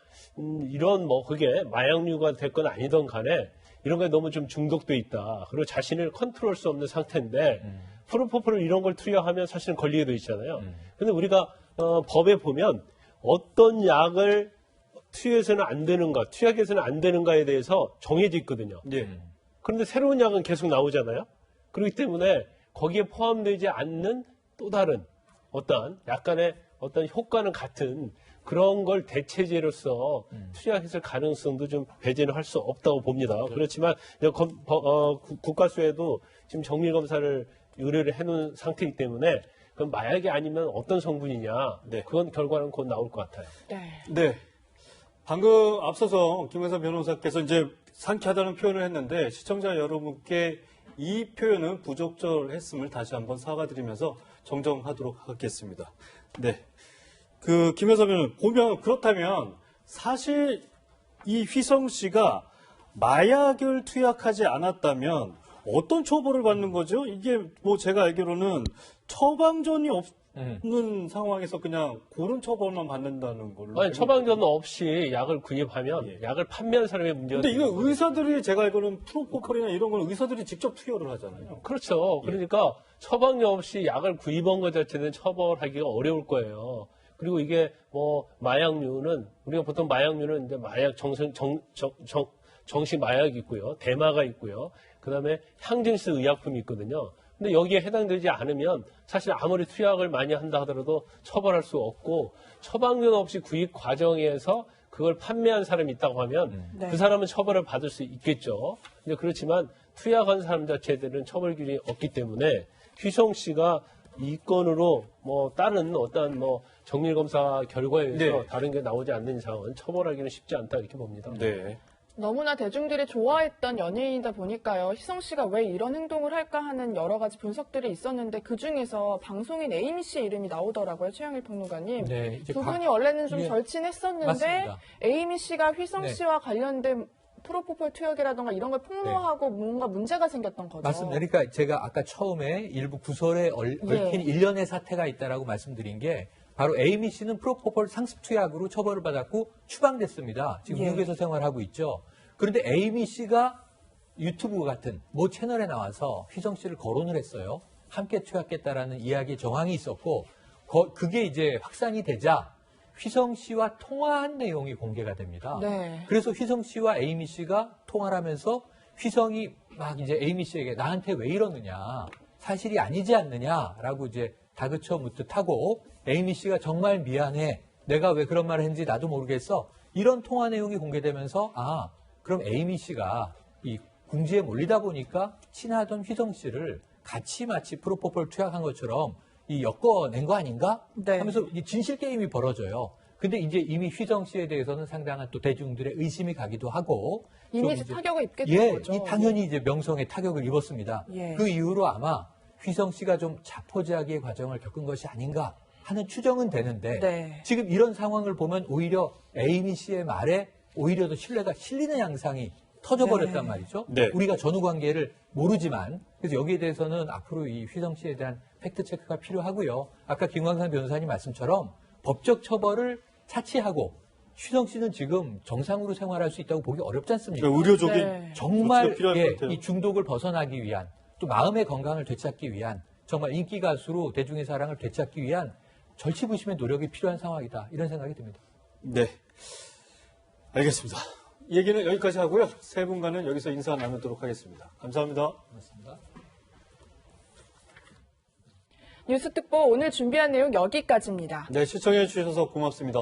이런 그게 마약류가 됐건 아니든 간에 이런 거에 너무 좀 중독돼 있다. 그리고 자신을 컨트롤할 수 없는 상태인데 프로포폴 이런 걸 투여하면 사실은 걸리게 돼 있잖아요. 근데 우리가 법에 보면 어떤 약을 투여해서는 안 되는가, 투약해서는 안 되는가에 대해서 정해져 있거든요. 그런데 새로운 약은 계속 나오잖아요. 그렇기 때문에 거기에 포함되지 않는 또 다른 약간의 효과는 같은 그런 걸 대체제로서 투약했을 가능성도 좀 배제는 할 수 없다고 봅니다. 그렇지만 국가수에도 지금 정밀 검사를 의뢰를 해놓은 상태이기 때문에 그럼 마약이 아니면 어떤 성분이냐, 그건 결과는 곧 나올 것 같아요. 네. 방금 앞서서 김혜선 변호사께서 이제 상쾌하다는 표현을 했는데 시청자 여러분께 이 표현은 부적절했음을 다시 한번 사과드리면서 정정하도록 하겠습니다. 네. 김혜선 변호사 보면 그렇다면 사실 이 휘성 씨가 마약을 투약하지 않았다면 어떤 처벌을 받는 거죠? 이게 제가 알기로는 처방전이 없는 상황에서 그냥 그런 처벌만 받는다는 걸로. 아니, 처방전 없이 약을 구입하면 약을 판매한 사람의 문제가. 근데 이거 의사들이 제가 알기로는 프로포폴이나 이런 건 의사들이 직접 투여를 하잖아요. 그렇죠. 그러니까 처방전 없이 약을 구입한 것 자체는 처벌하기가 어려울 거예요. 그리고 이게 마약류는 우리가 보통 마약류는 이제 마약 정식 마약이 있고요, 대마가 있고요, 그다음에 향정식 의약품이 있거든요. 근데 여기에 해당되지 않으면 사실 아무리 투약을 많이 한다 하더라도 처벌할 수 없고 처방전 없이 구입 과정에서 그걸 판매한 사람이 있다고 하면 그 사람은 처벌을 받을 수 있겠죠. 근데 그렇지만 투약한 사람 자체들은 처벌 기준이 없기 때문에 휘성 씨가 이 건으로 다른 정밀 검사 결과에 의해서 다른 게 나오지 않는 이상은 처벌하기는 쉽지 않다 이렇게 봅니다. 네. 너무나 대중들이 좋아했던 연예인이다 보니까요. 휘성 씨가 왜 이런 행동을 할까 하는 여러 가지 분석들이 있었는데 그중에서 방송인 에이미 씨 이름이 나오더라고요. 최영일 평론가님. 네, 두 분이 원래는 좀 절친했었는데 맞습니다. 에이미 씨가 휘성 씨와 관련된 프로포폴 투약이라던가 이런 걸 폭로하고 뭔가 문제가 생겼던 거죠. 맞습니다. 그러니까 제가 아까 처음에 일부 구설에 얽힌 일련의 사태가 있다라고 말씀드린 게 바로 에이미 씨는 프로포폴 상습 투약으로 처벌을 받았고 추방됐습니다. 지금 미국에서 생활하고 있죠. 그런데 에이미 씨가 유튜브 같은 채널에 나와서 휘성 씨를 거론을 했어요. 함께 투약했다라는 이야기 정황이 있었고 그게 이제 확산이 되자 휘성 씨와 통화한 내용이 공개가 됩니다. 그래서 휘성 씨와 에이미 씨가 통화를 하면서 휘성이 막 이제 에이미 씨에게 나한테 왜 이러느냐, 사실이 아니지 않느냐라고 이제 다그쳐 묻듯 하고 에이미 씨가 정말 미안해, 내가 왜 그런 말을 했는지 나도 모르겠어, 이런 통화 내용이 공개되면서 그럼 에이미 씨가 이 궁지에 몰리다 보니까 친하던 휘성 씨를 같이 마치 프로포폴 투약한 것처럼 엮어낸 거 아닌가? 하면서 진실 게임이 벌어져요. 근데 이제 이미 휘성 씨에 대해서는 상당한 또 대중들의 의심이 가기도 하고 이미지 타격을 입게 된 거죠. 당연히 이제 명성에 타격을 입었습니다. 그 이후로 아마 휘성 씨가 좀 자포자기의 과정을 겪은 것이 아닌가 하는 추정은 되는데 지금 이런 상황을 보면 오히려 에이미 씨의 말에 오히려 더 신뢰가 실리는 양상이 터져버렸단 말이죠. 우리가 전후 관계를 모르지만 그래서 여기에 대해서는 앞으로 이 휘성 씨에 대한 팩트 체크가 필요하고요. 아까 김광상 변호사님 말씀처럼 법적 처벌을 차치하고 휘성 씨는 지금 정상으로 생활할 수 있다고 보기 어렵지 않습니까? 의료적인 정말 이 중독을 벗어나기 위한 또 마음의 건강을 되찾기 위한 정말 인기 가수로 대중의 사랑을 되찾기 위한 절치부심의 노력이 필요한 상황이다. 이런 생각이 듭니다. 네. 알겠습니다. 얘기는 여기까지 하고요. 세 분과는 여기서 인사 나누도록 하겠습니다. 감사합니다. 고맙습니다. 뉴스특보 오늘 준비한 내용 여기까지입니다. 네, 시청해 주셔서 고맙습니다.